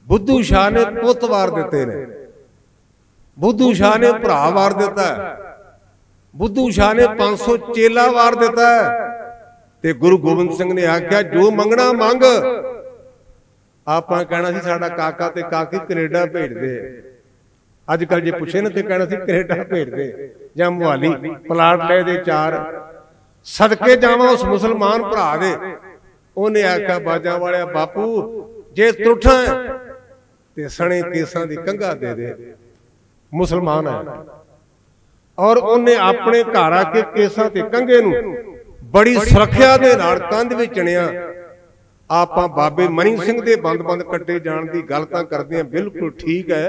बुद्धू शाह ने पुत वार दिते ने, बुद्धू शाह ने भरा वार दिता है, बुद्धू शाह ने 500 चेला वार दिता है। ते गुरु गोबिंद सिंह ने आख्या जो मंगना मंग। आपां कहना सी साडा काका ते काकी कनेडा भेज दे। अजकल जे पुछे ना तो कहना सी कनेडा भेज दे जां मुहाली प्लाट ले दे 4 सदके जावां उस मुसलमान भरा दे। उन्हें आख्या बाजा वाले बापू जे त्रुठा ते सने केसां दी कंघा दे दे, मुसलमान है। और उन्हें अपने घर आके केसां ते कंघे नूं बड़ी सुरक्षा दे नाल कंध विच चणिया। आपां बाबे मनी सिंह दे बंद बंद कट्टे जाण दी गल तां करदे हां, बिल्कुल ठीक है,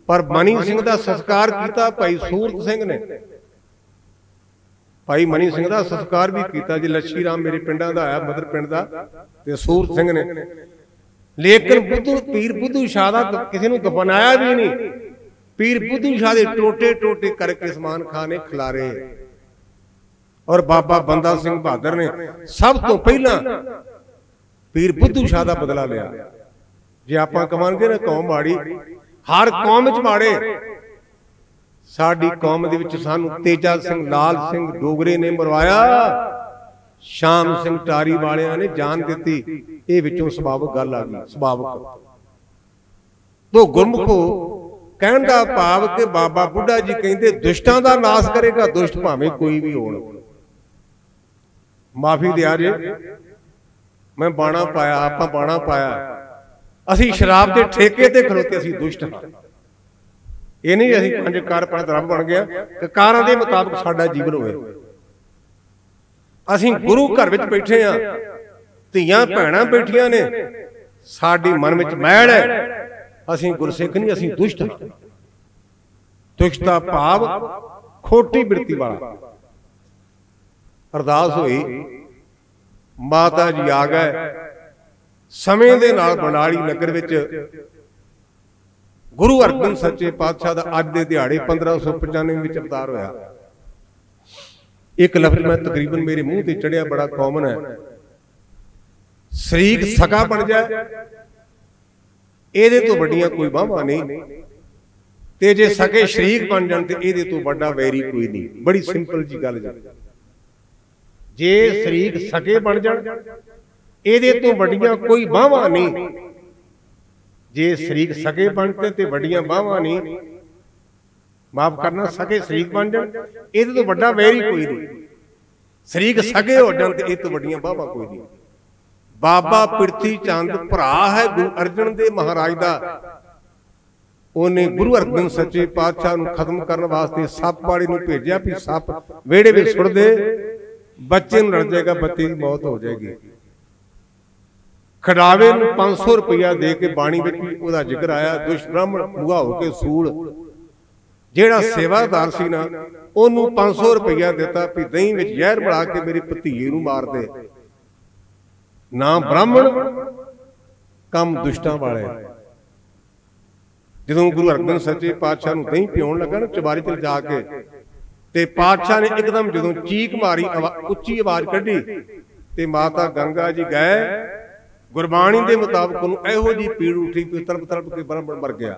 पर मनी सिंह दा संस्कार कीता भाई सूरत सिंह ने। भाई मनी सिंह दा संस्कार भी कीता जी। लच्छी राम मेरे पिंडां दा आया, मदर पिंड दा, ते सूरत सिंह ने। लेकिन बुद्धू पीर बुद्धू शाह दा किसी नूं दफनाया भी नहीं। पीर बुद्धू शाह दे टोटे टोटे करके समान खां ने खिलारे। और बाबा बंदा सिंह बहादुर ने सब तो पहला पीर बुद्धू शाह दा बदला लिया। जे आपां कहांगे ना कौम माड़ी, हर कौम च माड़े। साडी कौम दे विच सानू तेजा सिंह लाल सिंह डोगरे ने मरवाया, शाम सिंह टारी वालियां ने जान दिती। ये विचों सुभावक गल आ गई। सुभावक तो गुरमुखो कहण दा भाव कि बाबा बुढ़ा जी कहंदे दुष्टां दा नाश करेगा, दुष्ट भावें कोई भी होण। माफी दिया जे मैं बाणा पाया, आपां बाणा पाया, असीं शराब के ठेके ते खलोते, असीं दुष्ट हां। ये नहीं असीं 5 कार पढ़ रब बन गया कि कारां दे मुताबिक साडा जीवन होवे। असीं गुरु घर विच बैठे हां, धीआं भैणां बैठियां ने, साडी मन विच मैल है। असीं गुरसिख नहीं, असीं दुष्ट हां। दुष्ट दा भाव खोटी बिरती वाला। अरदास हुई, माता जी आ गए। समय दे नाल बंडाली नगर विच गुरु अर्जन सच्चे पातशाह का अज के दिहाड़े 1595 में अवतार होया। एक लफ्ज मैं तकरीबन मेरे मुंह से चढ़िया बड़ा कॉमन है, शरीक सका बन जाए ये तो वड्डियां कोई बाहां नहीं, ते जे सके शरीक बन जान ते ये तो वड्डा वैरी कोई नहीं। बड़ी सिंपल जी गल जी, जे शरीक सके बन जान ये तो वड्डियां कोई बाहां नहीं, जे शरीक सके बनते ते वड्डियां बाहां नहीं, माफ करना सके शरीक बन जान ये तो वड्डा वैरी कोई नहीं, शरीक सके हो जान ते ये तो वड्डियां बाहां कोई नहीं। बाबा पिरथी चंद भरा है गुरु अर्जन दे महाराज दा, उन्हें गुरु अर्जन सच्चे पातशाह नूं खत्म करने वास्ते सप वाली नूं भेजिया भी सप वेड़े विच सुट दे, बच्चे नूं लड़ जाएगा, बच्चे की मौत हो जाएगी। खड़ावे नूं 500 रुपया दे के बाणी विच भी उहदा जिक्र आया, दुष्ट ब्राह्मण मुआ होके सूल जेड़ा सेवादार सी ना ओनू 500 रुपया दिता भी दही विच जहर मिला के मेरे भतीजे नूं मार दे। ना ब्राह्मण कम दुष्टां वाले। जदों गुरु अर्जन सच्चे पातशाह नूं दही पियाउण लगा ना चबारी ते जाके, ते पातशाह ने एकदम जदों चीख मारी उच्ची आवाज कढ़ी ते माता गंगा जी गए, गुरबाणी दे मुताबिक उन्होंने इहो जी पीड़ उठी कि तड़प तड़प के ब्राह्मण मर गया।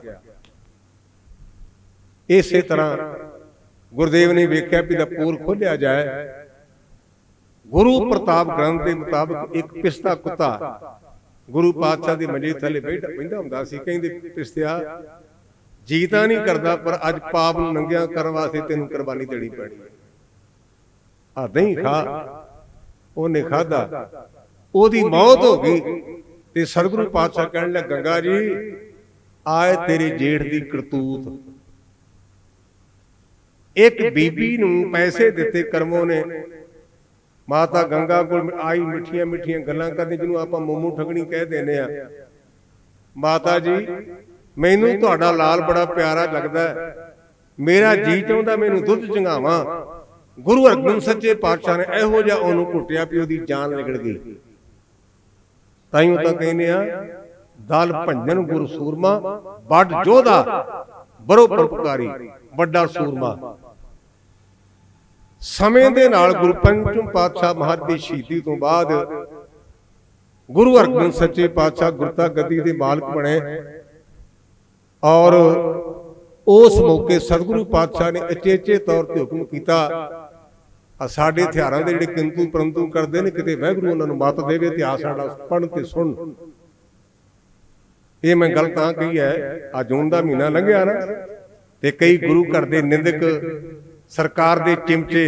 इसे तरह गुरुदेव ने वेख्या भी पोल खोलिया जाए। गुरु प्रताप ग्रंथ के मुताबिक एक पिस्ता कुत्ता गुरु पातशाह की मंजे थले बैठा हुंदा सी, कहंदे पिस्तिया जी तां नहीं करदा पर अज पाप नूं नंगिया करन वास्ते तैनूं कुर्बानी देनी पैणी है, आ दही खा। उन्हें खाधा, ओदी मौत हो गई ते सतगुरु पातशाह कहण लगे गंगा जी आए तेरे जेठ दी करतूत। एक बीबी नूं पैसे दिते कर्मों ने, माता गंगा कोल आई मिठिया मिठिया गल्लां करदी जिन्हों आपां मोमू ठगणी कह देने आ। माता जी मैनूं तुहाडा लाल बड़ा प्यारा लगदा है, मेरा जी चाहुंदा मैनूं दुध चंगावां। गुरु अर्जन सच्चे पातशाह ने इहो जिहा ओनूं घुटिया भी ओदी जान निकल गई। ताइयों तां कहने आ दल भंजन गुरु सूरमा बड़ जोधा बरो परोपकारी वड्डा सूरमा। समय दे नाल गुरु पंचम पातशाह महाराज की शहीदी तो बाद गुरु अर्जन सच्चे पातशाह गुरता गद्दी के मालक बने और उस मौके सतगुरु पातशाह ने अचेचे तौर पर हुक्म किया साडे हथियारां दे जिहड़े किंतु परंतु करते हैं किते वाहिगुरू उन्हां नूं मत देवे, इतिहास साडा पढ़ ते सुन। ये मैं गल तां कही है, आ जून दा महीना लंघिया ना ते कई गुरु घर दे निंदक सरकार दे चिमचे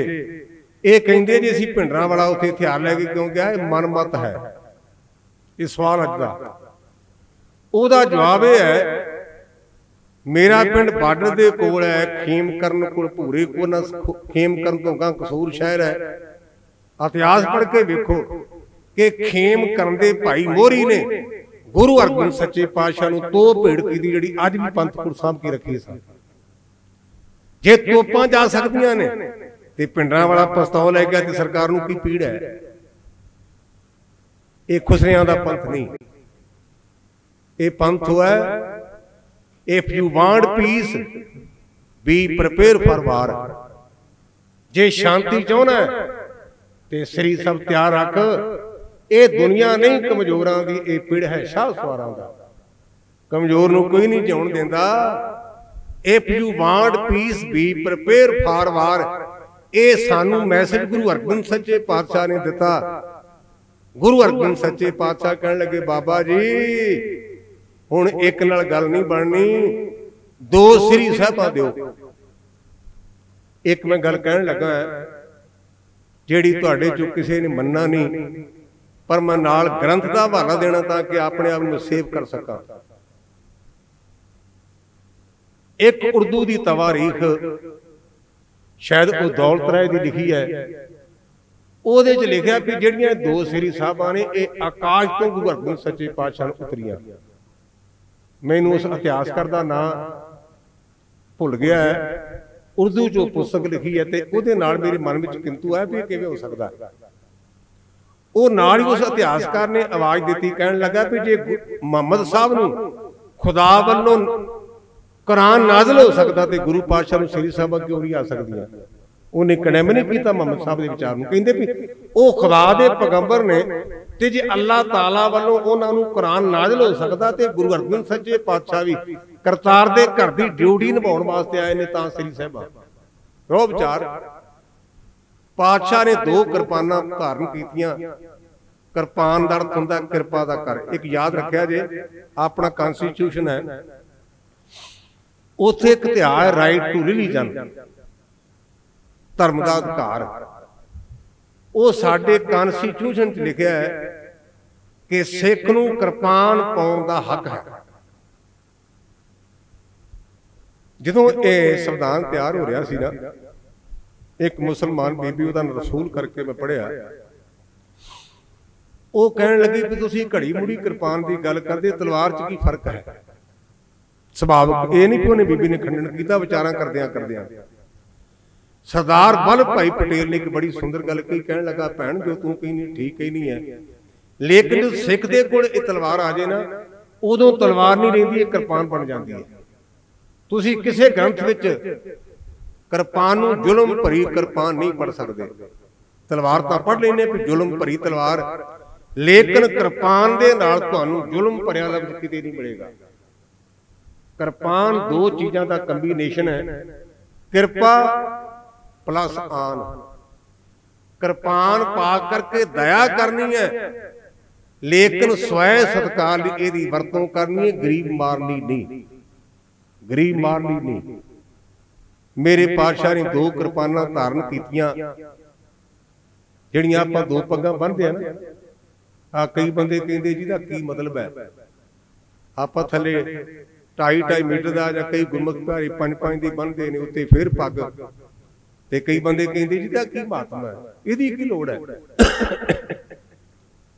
ये कहिंदे जी असीं भिंडरां वाला उत्थे हथियार लै के क्यों गया, मनमत है। ये सवाल अज दा ओहदा जवाब यह है मेरा पिंड बार्डर दे कोल है, खेमकरन कोल भूरे को ना खेमकरन तो गां कसूर शहर है। इतिहास पढ़ के देखो कि खेमकरन दे भाई मोहरी ने गुरु अर्जन सच्चे पातशाह नूं तो भेड़ की जिहड़ी अज भी पंथपुर साहब की रखी सन। जे तोपां जा सकदियां ने ते पिंडरां वाला पिस्तौल लै गया ते सरकार नूं की पीड़ है। ये खुसरियां दा पंथ नहीं, ये पंथ हुआ if you want peace be prepare for war. जे शांति चाहना है ते सरी सब तैयार रख। ये दुनिया नहीं कमजोरां दी, ये पिड़ है शाह सवारां दा। कमजोर नूं कोई नहीं जिउण दिंदा। If you want peace be prepare for वार, ये सानू मैसेज गुरु अर्जन सच्चे पातशाह ने दिता। गुरु अर्जन सच्चे पातशाह कहण लगे बाबा जी हुण एक नाल गल नहीं बननी, दो श्री साहिबां दिओ। एक मैं गल कहण लगा जिहड़ी तुहाडे चों किसी ने मन्ना नहीं, पर मैं नाल ग्रंथ का हवाला देना ताकि अपने आप नूं सेव कर सकां। एक उर्दू की तवारीख शायद वो दौलत राय की लिखी है, ਉਹਦੇ ਚ लिखा भी ਜਿਹੜੀਆਂ दो श्री साहबां ने ਇਹ आकाश तो गुरु अर्जन सच्चे पातशाह ਨੂੰ ਉਤਰੀਆਂ। मैनू उस इतिहासकार का नाम भुल गया है, उर्दू चो पुस्तक लिखी है ते उहदे नाल मेरे मन में किंतु है भी किवें हो सकता है। वो नाल ही उस इतिहासकार ने आवाज़ दी, कहन लगा भी जे मुहम्मद साहब नूं खुदा वल्लों कुरान नाज़िल हो सकता तो गुरु पातशाह श्री साहब क्यों नहीं आ सकदियां? उन्हें कंडेम नहीं किया मुहम्मद साहब के विचार नूं। कहंदे भी वो खुदा दे पैगंबर ने ते जे अल्लाह ताला वालों उन्हां नूं कुरान नाज़िल हो सकता तो गुरु अर्जन सच्चे पातशाह भी करतार दे घर दी ड्यूटी निभाउण वास्ते आए ने तां श्री साहब रो विचार। पातशाह ने 2 किरपानां धारण कीतियां। किरपान दा अर्थ हुंदा किरपा दा कर। एक याद रखिया जे अपना कॉन्स्टिट्यूशन है उत्थे एक इतिहास राइट टू रिलीजन धर्म का अधिकार वो साडे कॉन्स्टिट्यूशन च लिखिया है कि सिख नूं किरपान पाउण दा हक है। जदों ये संविधान तैयार हो रहा सी ना, एक मुसलमान बीबी उहदा रसूल करके मैं पढ़िया, वो कहण लगी भी तुसीं घड़ी मुड़ी किरपान की गल करदे, तलवार च की फर्क है? सुभाविक ये नहीं कि उन्हें बीबी ने खंडन किया, विचारां करदियां करदियां सरदार वल्लभ भाई पटेल ने एक बड़ी सुंदर गल कही। कहने लगा भैन जो तू कही नहीं ठीक ही नहीं है, लेकिन जो सिख दे कोल ये तलवार आ जाए ना उदों तलवार नहीं रहिंदी, किरपान बन जाती है। तुसीं किसी ग्रंथ विच किरपान नूं जुल्म भरी किरपान नहीं पढ़ सकते। तलवार तां पढ़ लैंदे कि जुल्म भरी तलवार, लेकिन किरपान दे नाल तुहानूं जुल्म भरिया लफ्ज़ किते नहीं मिलेगा। किरपान 2 चीज़ां दा कंबीनेशन है, किरपा प्लस आन। किरपान पा करके दया करनी है, लेकिन स्वय सत्कार लई इहदी वरतों करनी है, गरीब मारनी नहीं, गरीब मारनी नहीं। मेरे पातशाह ने 2 किरपानां धारण कीतियां जिहड़ियां आपां 2 पग्गां बन्नदे आ ना। आ कई बंदे कहंदे जी दा की मतलब है, आपां थल्ले 2.5 मीटर का जां कई गुरमुख भारी 5-5 दी बन्नदे ने, उत्ते फिर पग, ते कई बंदे कहंदे जी दा की महात्मा है, इहदी की लोड़ है?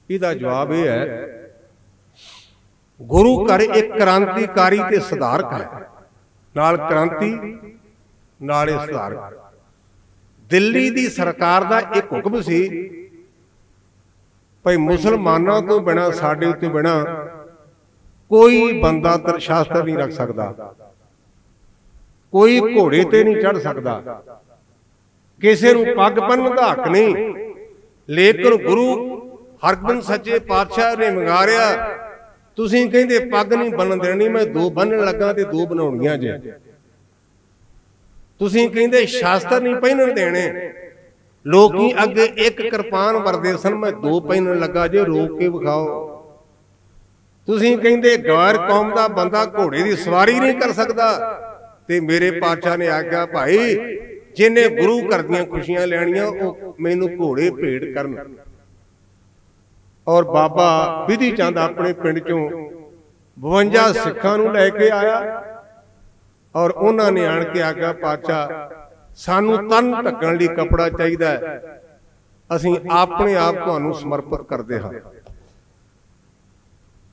इहदा जवाब यह है गुरु घर एक क्रांतिकारी ते सुधारक है, नाल क्रांति नाले सुधारक। दिल्ली दी सरकार दा एक हुक्म सी भाई मुसलमानों तो बिना साडे उत्ते बिना कोई बंदा शास्त्र नहीं रख सकता, कोई घोड़े ते नहीं चढ़ सकता, किसी नूं पग बन्नण दा हक नहीं। लेकिन गुरु हरगोबिंद सच्चे पातशाह ने मंगारिया, तुसीं कहंदे पग नहीं बन्नण देनी, मैं 2 बन्नण लगा ते 2 बनाउणीਆਂ जे। तुसीं कहंदे शास्त्र नहीं पहनण देने, लोकी अगे 1 किरपान वरदे सन, मैं 2 पहनण लगा जे, रोक के विखाओ। तुसीं कहंदे गैर कौम दा बंदा घोड़े की सवारी नहीं कर सकता, ते मेरे पातशाह ने आख्या भाई जिन्हें गुरु घर दीयां खुशियां लैणियां वो मैनूं घोड़े भेंट करन। और बाबा विधि चंद अपने पिंड चों 52 सिखां नूं लैके आया और उन्होंने आण के आख्या पातशाह सानू तन ढकण लई कपड़ा चाहिए, असीं अपने आप तुहानूं समर्पित करते हाँ।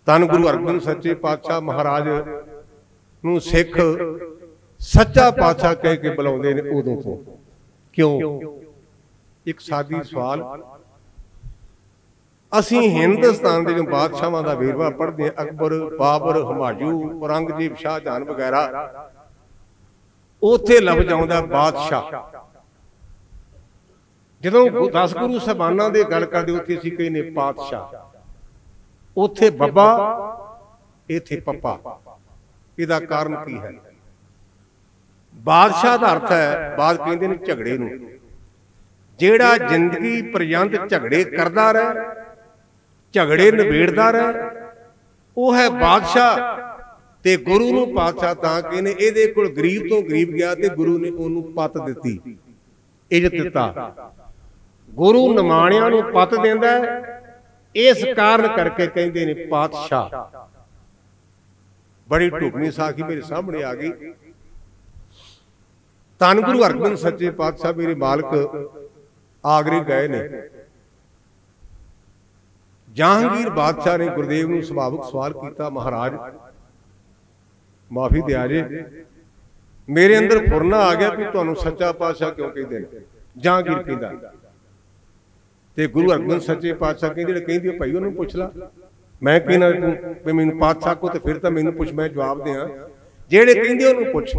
धन गुरु अर्जन सच्चे पातशाह महाराज नूं सिख सच्चा पातशाह कह के बुलाउंदे ने उदों तो। क्यों? एक सादी सवाल, असीं हिंदुस्तान के जो बादशाहां दा वेरवा पढ़ते हैं, अकबर, बाबर, हुमायूं, औरंगजेब, शाहजहां वगैरह, उत्थे लफ्ज़ आउंदा बादशाह। जदों 10 गुरु साहिबानां दे गल करदे उत्थे असीं कहने पातशाह, उत्थे बब्बा, इत्थे पप्पा। इहदा कारण की है? बादशाह का अर्थ है, बाद कहते हैं झगड़े नूं, जिहड़ा जिंदगी पर्यंत झगड़े करता रहे, झगड़े निबेड़दा रहे, वो है बादशाह। ते गुरु नूं पातशाह तां कहने, इहदे कोल गरीब तो गरीब गया ते गुरु ने उहनूं पत दित्ती, इज्जत दित्ता। गुरु निमाणियां नूं पत दिंदा है, इस कारण करके कहंदे ने पातशाह। बड़ी ढुकवीं साखी मेरे सामने आ गई। धन गुरु हरगोबिंद सच्चे पातशाह मेरे मालक आगरे गए ने। जहांगीर बादशाह ने गुरुदेव नूं सुभाविक सवाल किया, महाराज माफी दिया जे, मेरे अंदर फुरना आ गया कि तुहानूं सच्चा पातशाह क्यों कहते हैं? जहांगीर कहंदा ते गुरु हरगोबिंद सच्चे पातशाह कहंदे भाई उन्होंने पुछ ला। मैं कहना तूं मैनूं पातशाह को, तो फिर तो मैनूं पुछ, मैं जवाब दियां ਜਿਹੜੇ ਕਹਿੰਦੇ ਉਹਨੂੰ ਪੁੱਛ।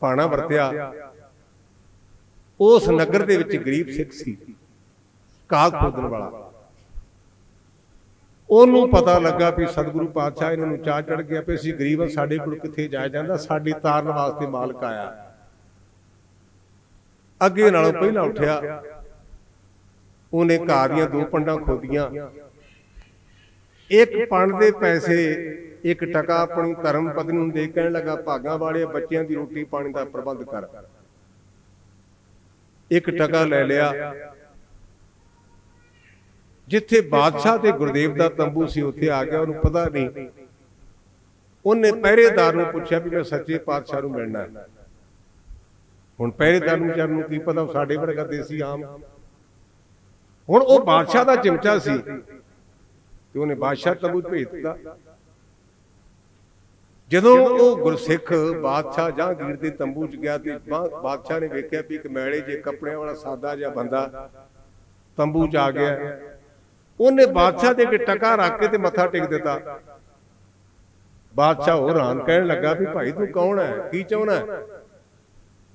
ਭਾਣਾ ਵਰਤਿਆ। ਉਸ ਨਗਰ ਦੇ ਵਿੱਚ ਗਰੀਬ ਸਿੱਖ ਸੀ, ਘਾਹ ਖੋਦਣ ਵਾਲਾ। ਉਹਨੂੰ ਪਤਾ ਲੱਗਾ ਵੀ ਸਤਿਗੁਰੂ ਪਾਤਸ਼ਾਹ ਇਹਨਾਂ ਨੂੰ ਚਾਹ ਚੜ ਗਿਆ ਵੀ ਅਸੀਂ ਗਰੀਬ ਹਾਂ, ਸਾਡੇ ਕੋਲ ਕਿੱਥੇ ਜਾਇਆ ਜਾਂਦਾ, ਸਾਡੀ ਤਾਰਨ ਵਾਸਤੇ ਮਾਲਕ ਆਇਆ। ਅੱਗੇ ਨਾਲੋਂ ਪਹਿਲਾਂ ਉੱਠਿਆ, ਉਹਨੇ ਘਾਹ ਦੀਆਂ 2 ਪੰਡਾਂ ਖੋਦੀਆਂ। ਇੱਕ ਪੰਡ ਦੇ ਪੈਸੇ 1 ਟਕਾ ਆਪਣੀ ਧਰਮ ਪਤਨੀ ਨੂੰ ਦੇ, ਕਹਿਣ ਲੱਗਾ ਭਾਗਾਂ ਵਾਲੇ ਬੱਚਿਆਂ ਦੀ ਰੋਟੀ ਪਾਣੀ ਦਾ ਪ੍ਰਬੰਧ ਕਰ। 1 ਟਕਾ ਲੈ ਲਿਆ। ਜਿੱਥੇ ਬਾਦਸ਼ਾਹ ਤੇ ਗੁਰਦੇਵ ਦਾ ਤੰਬੂ ਸੀ ਉੱਥੇ ਆ ਗਿਆ। ਉਹਨੂੰ ਪਤਾ ਨਹੀਂ। ਉਹਨੇ ਪਹਿਰੇਦਾਰ ਨੂੰ ਪੁੱਛਿਆ ਵੀ ਮੈਂ ਸੱਚੇ ਪਾਤਸ਼ਾਹ ਨੂੰ ਮਿਲਣਾ ਹੈ। ਹੁਣ ਪਹਿਰੇਦਾਰ ਨੂੰ ਕੀ ਪਤਾ, ਸਾਡੇ ਵਰਗਾ ਦੇਸੀ ਆਮ। ਹੁਣ ਉਹ ਬਾਦਸ਼ਾਹ ਦਾ ਚਮਚਾ ਸੀ ਤੇ ਉਹਨੇ ਬਾਦਸ਼ਾਹ ਤੰਬੂ ਭੇਜ ਦਿੱਤਾ। ਜਦੋਂ ਉਹ ਗੁਰਸਿੱਖ ਬਾਦਸ਼ਾਹ ਜਹਾਂਗੀਰ ਦੇ ਤੰਬੂ 'ਚ ਗਿਆ ਤੇ ਬਾਦਸ਼ਾਹ ਨੇ ਵੇਖਿਆ ਵੀ ਇੱਕ ਮੈਲੇ ਜੇ ਕੱਪੜਿਆਂ ਵਾਲਾ ਸਾਦਾ ਜਿਹਾ ਬੰਦਾ ਤੰਬੂ 'ਚ ਆ ਗਿਆ। ਉਹਨੇ ਬਾਦਸ਼ਾਹ ਦੇ ਕੇ ਟਕਾ ਰੱਖ ਕੇ ਤੇ ਮੱਥਾ ਟੇਕ ਦਿੱਤਾ। ਬਾਦਸ਼ਾਹ ਹੋਰ ਹੈਰਾਨ, ਕਹਿਣ ਲੱਗਾ ਵੀ ਭਾਈ ਤੂੰ ਕੌਣ ਹੈ, ਕੀ ਚਾਹੁੰਦਾ?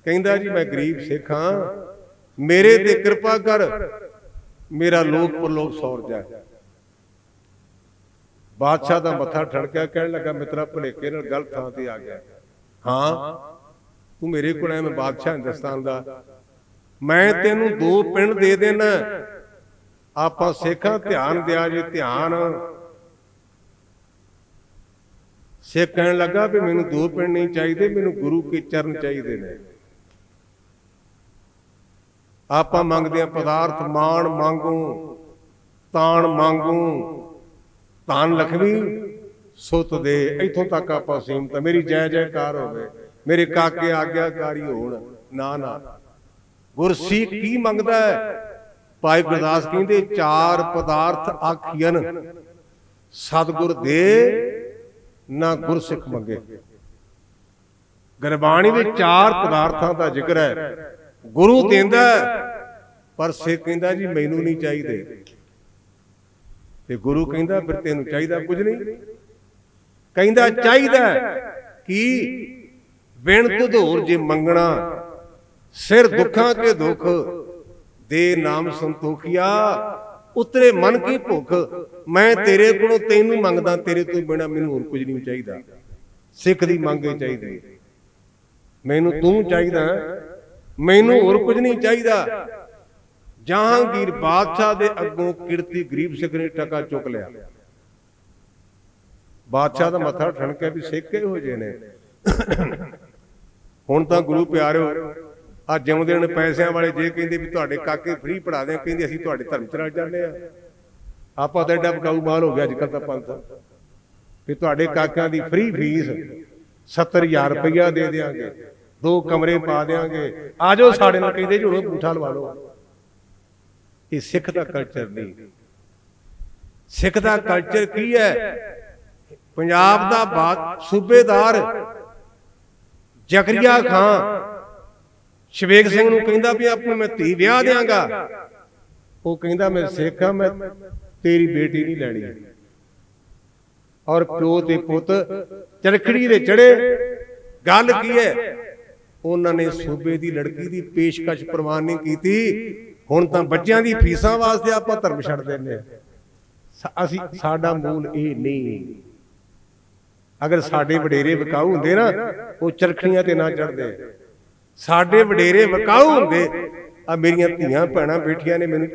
ਕਹਿੰਦਾ ਜੀ ਮੈਂ ਗਰੀਬ ਸਿੱਖ ਹਾਂ, ਮੇਰੇ ਤੇ ਕਿਰਪਾ ਕਰ, ਮੇਰਾ ਲੋਕ ਪਰਲੋਕ ਸੌਰ ਜਾਏ। ਬਾਦਸ਼ਾਹ ਦਾ ਮੱਥਾ ਠੜਕਿਆ, ਕਹਿਣ ਲੱਗਾ ਮਿੱਤਰਾ ਭੁਲੇਖੇ ਨਾਲ ਗਲਤ ਥਾਂ ਤੇ ਆ ਗਿਆ। ਹਾਂ ਤੂੰ ਮੇਰੇ ਕੋਲ ਆਇਆ, ਮੈਂ ਬਾਦਸ਼ਾਹ ਹਿੰਦੁਸਤਾਨ ਦਾ, ਮੈਂ ਤੈਨੂੰ 2 ਪਿੰਡ ਦੇ ਦੇਣਾ। ਆਪਾਂ ਸਿੱਖਾਂ ਧਿਆਨ ਦਿਆ ਜੇ ਧਿਆਨ। ਸਿੱਖ ਕਹਿਣ ਲੱਗਾ ਵੀ ਮੈਨੂੰ 2 ਪਿੰਡ ਨਹੀਂ ਚਾਹੀਦੇ, ਮੈਨੂੰ ਗੁਰੂ ਕੇ ਚਰਨ ਚਾਹੀਦੇ ਨੇ। ਆਪਾਂ ਮੰਗਦੇ ਆ ਪਦਾਰਥ, ਮਾਣ ਮੰਗੂ, ਤਾਣ ਮੰਗੂ, ਧਨ ਲਖਮੀ ਸੁੱਤ ਦੇ, ਇੱਥੋਂ ਤੱਕ ਆਪਾਂ ਸੀਮਤ। ਮੇਰੀ ਜੈ ਜੈਕਾਰ ਹੋਵੇ, ਮੇਰੇ ਕਾਕੇ ਆਗਿਆਕਾਰੀ ਹੋਣ। ਨਾ ਨਾ, ਗੁਰਸਿੱਖ ਕੀ ਮੰਗਦਾ ਹੈ? ਭਾਈ ਗੁਰਦਾਸ ਕਹਿੰਦੇ 4 ਪਦਾਰਥ ਆਖੀਆਂ ਸਤਿਗੁਰ ਦੇ, ਨਾ ਗੁਰਸਿੱਖ ਮੰਗੇ। ਗੁਰਬਾਣੀ ਵਿੱਚ 4 ਪਦਾਰਥਾਂ ਦਾ ਜ਼ਿਕਰ ਹੈ। ਗੁਰੂ ਦਿੰਦਾ ਪਰ ਸਿੱਖ ਕਹਿੰਦਾ ਜੀ ਮੈਨੂੰ ਨਹੀਂ ਚਾਹੀਦੇ, ਤੇ ਗੁਰੂ ਕਹਿੰਦਾ ਫਿਰ ਤੈਨੂੰ ਚਾਹੀਦਾ ਕੁਝ ਨਹੀਂ। ਕਹਿੰਦਾ ਚਾਹੀਦਾ ਕੀ? ਬਿਨ ਧੁਧੋਰ ਜੇ ਮੰਗਣਾ, ਸਿਰ ਦੁੱਖਾਂ ਕੇ ਦੁੱਖ ਦੇ ਨਾਮ ਸੰਤੋਖਿਆ, ਉਤਰੇ ਮਨ ਕੀ ਭੁੱਖ। ਮੈਂ ਤੇਰੇ ਕੋਲੋਂ ਤੈਨੂੰ ਮੰਗਦਾ, ਤੇਰੇ ਤੋਂ ਬਿਨਾਂ ਮੈਨੂੰ ਹੋਰ ਕੁਝ ਨਹੀਂ ਚਾਹੀਦਾ। ਸਿੱਖ ਦੀ ਮੰਗ ਹੀ ਚਾਹੀਦੀ, ਮੈਨੂੰ ਤੂੰ ਚਾਹੀਦਾ, ਮੈਨੂੰ ਹੋਰ ਕੁਝ ਨਹੀਂ ਚਾਹੀਦਾ। ਜਹਾਂਗੀਰ ਬਾਦਸ਼ਾਹ ਦੇ ਅੱਗੋਂ ਕਿਰਤੀ ਗਰੀਬ ਸਿੱਖ ਨੇ ਟਕਾ ਚੁੱਕ ਲਿਆ। ਬਾਦਸ਼ਾਹ ਦਾ ਮੱਥਾ ਠਣਕਿਆ ਵੀ ਸਿੱਖ ਇਹੋ ਜਿਹੇ ਨੇ। ਹੁਣ ਤਾਂ ਗੁਰੂ ਪਿਆਰਿਓ, ਆ ਜਿਉਂਦੇ ਨੇ ਪੈਸਿਆਂ ਵਾਲੇ ਜੇ ਕਹਿੰਦੇ ਵੀ ਤੁਹਾਡੇ ਕਾਕੇ ਫ੍ਰੀ ਪੜਾ ਦੇ, ਕਹਿੰਦੇ ਅਸੀਂ ਤੁਹਾਡੇ ਧਰਮ ਚ ਰਲ ਜਾਂਦੇ ਆ। ਆਪਾਂ ਤਾਂ ਐਡਾ ਬਕਾਊ ਮਾਲ ਹੋ ਗਿਆ ਅੱਜ ਕੱਲ ਤਾਂ ਪੰਥ, ਵੀ ਤੁਹਾਡੇ ਕਾਕਿਆਂ ਦੀ ਫ੍ਰੀ ਫੀਸ 70,000 ਰੁਪਇਆ ਦੇ ਦਿਆਂਗੇ, 2 ਕਮਰੇ ਪਾ ਦਿਆਂਗੇ, ਆ ਜਾਓ ਸਾਡੇ ਨਾਲ। ਕਹਿੰਦੇ ਜੀ ਹੁਣ ਬੂਠਾ ਲਵਾ ਲਓ। ਇਹ ਸਿੱਖ ਦਾ ਕਲਚਰ ਨਹੀਂ। ਸਿੱਖ ਦਾ ਕਲਚਰ ਕੀ ਹੈ? ਪੰਜਾਬ ਦਾ ਸੂਬੇਦਾਰ ਜ਼ਕਰੀਆ ਖਾਂ ਸ਼ਵੇਕ ਸਿੰਘ ਨੂੰ ਕਹਿੰਦਾ ਵੀ ਆਪਣੀ ਮੈਂ ਧੀ ਵਿਆਹ ਦਿਆਂਗਾ। ਉਹ ਕਹਿੰਦਾ ਮੈਂ ਸਿੱਖ ਹਾਂ, ਮੈਂ ਤੇਰੀ ਬੇਟੀ ਨਹੀਂ ਲੈਣੀ। ਔਰ ਪਿਓ ਤੇ ਪੁੱਤ ਚਰਖੜੀ ਦੇ ਚੜੇ। ਗੱਲ ਕੀ ਹੈ? ਉਹਨਾਂ ਨੇ ਸੂਬੇ ਦੀ ਲੜਕੀ ਦੀ ਪੇਸ਼ਕਸ਼ ਪ੍ਰਵਾਨ ਨਹੀਂ ਕੀਤੀ। ਹੁਣ ਤਾਂ ਬੱਚਿਆਂ ਦੀ ਫੀਸਾਂ ਵਾਸਤੇ ਆਪਾਂ ਧਰਮ ਛੱਡ ਦਿੰਦੇ ਆ। ਸਾਡਾ ਮੂਲ ਇਹ ਨਹੀਂ। ਅਗਰ ਸਾਡੇ ਵਡੇਰੇ ਵਿਕਾਊ ਹੁੰਦੇ ਨਾ, ਉਹ ਚਰਖੜੀਆਂ ਤੇ ਨਾ ਚੜਦੇ। ਸਾਡੇ ਵਡੇਰੇ ਵਿਕਾਊ ਹੁੰਦੇ। ਆ ਮੇਰੀਆਂ ਧੀਆਂ ਭੈਣਾਂ ਬੇਟੀਆਂ ਨੇ ਮੈਨੂੰ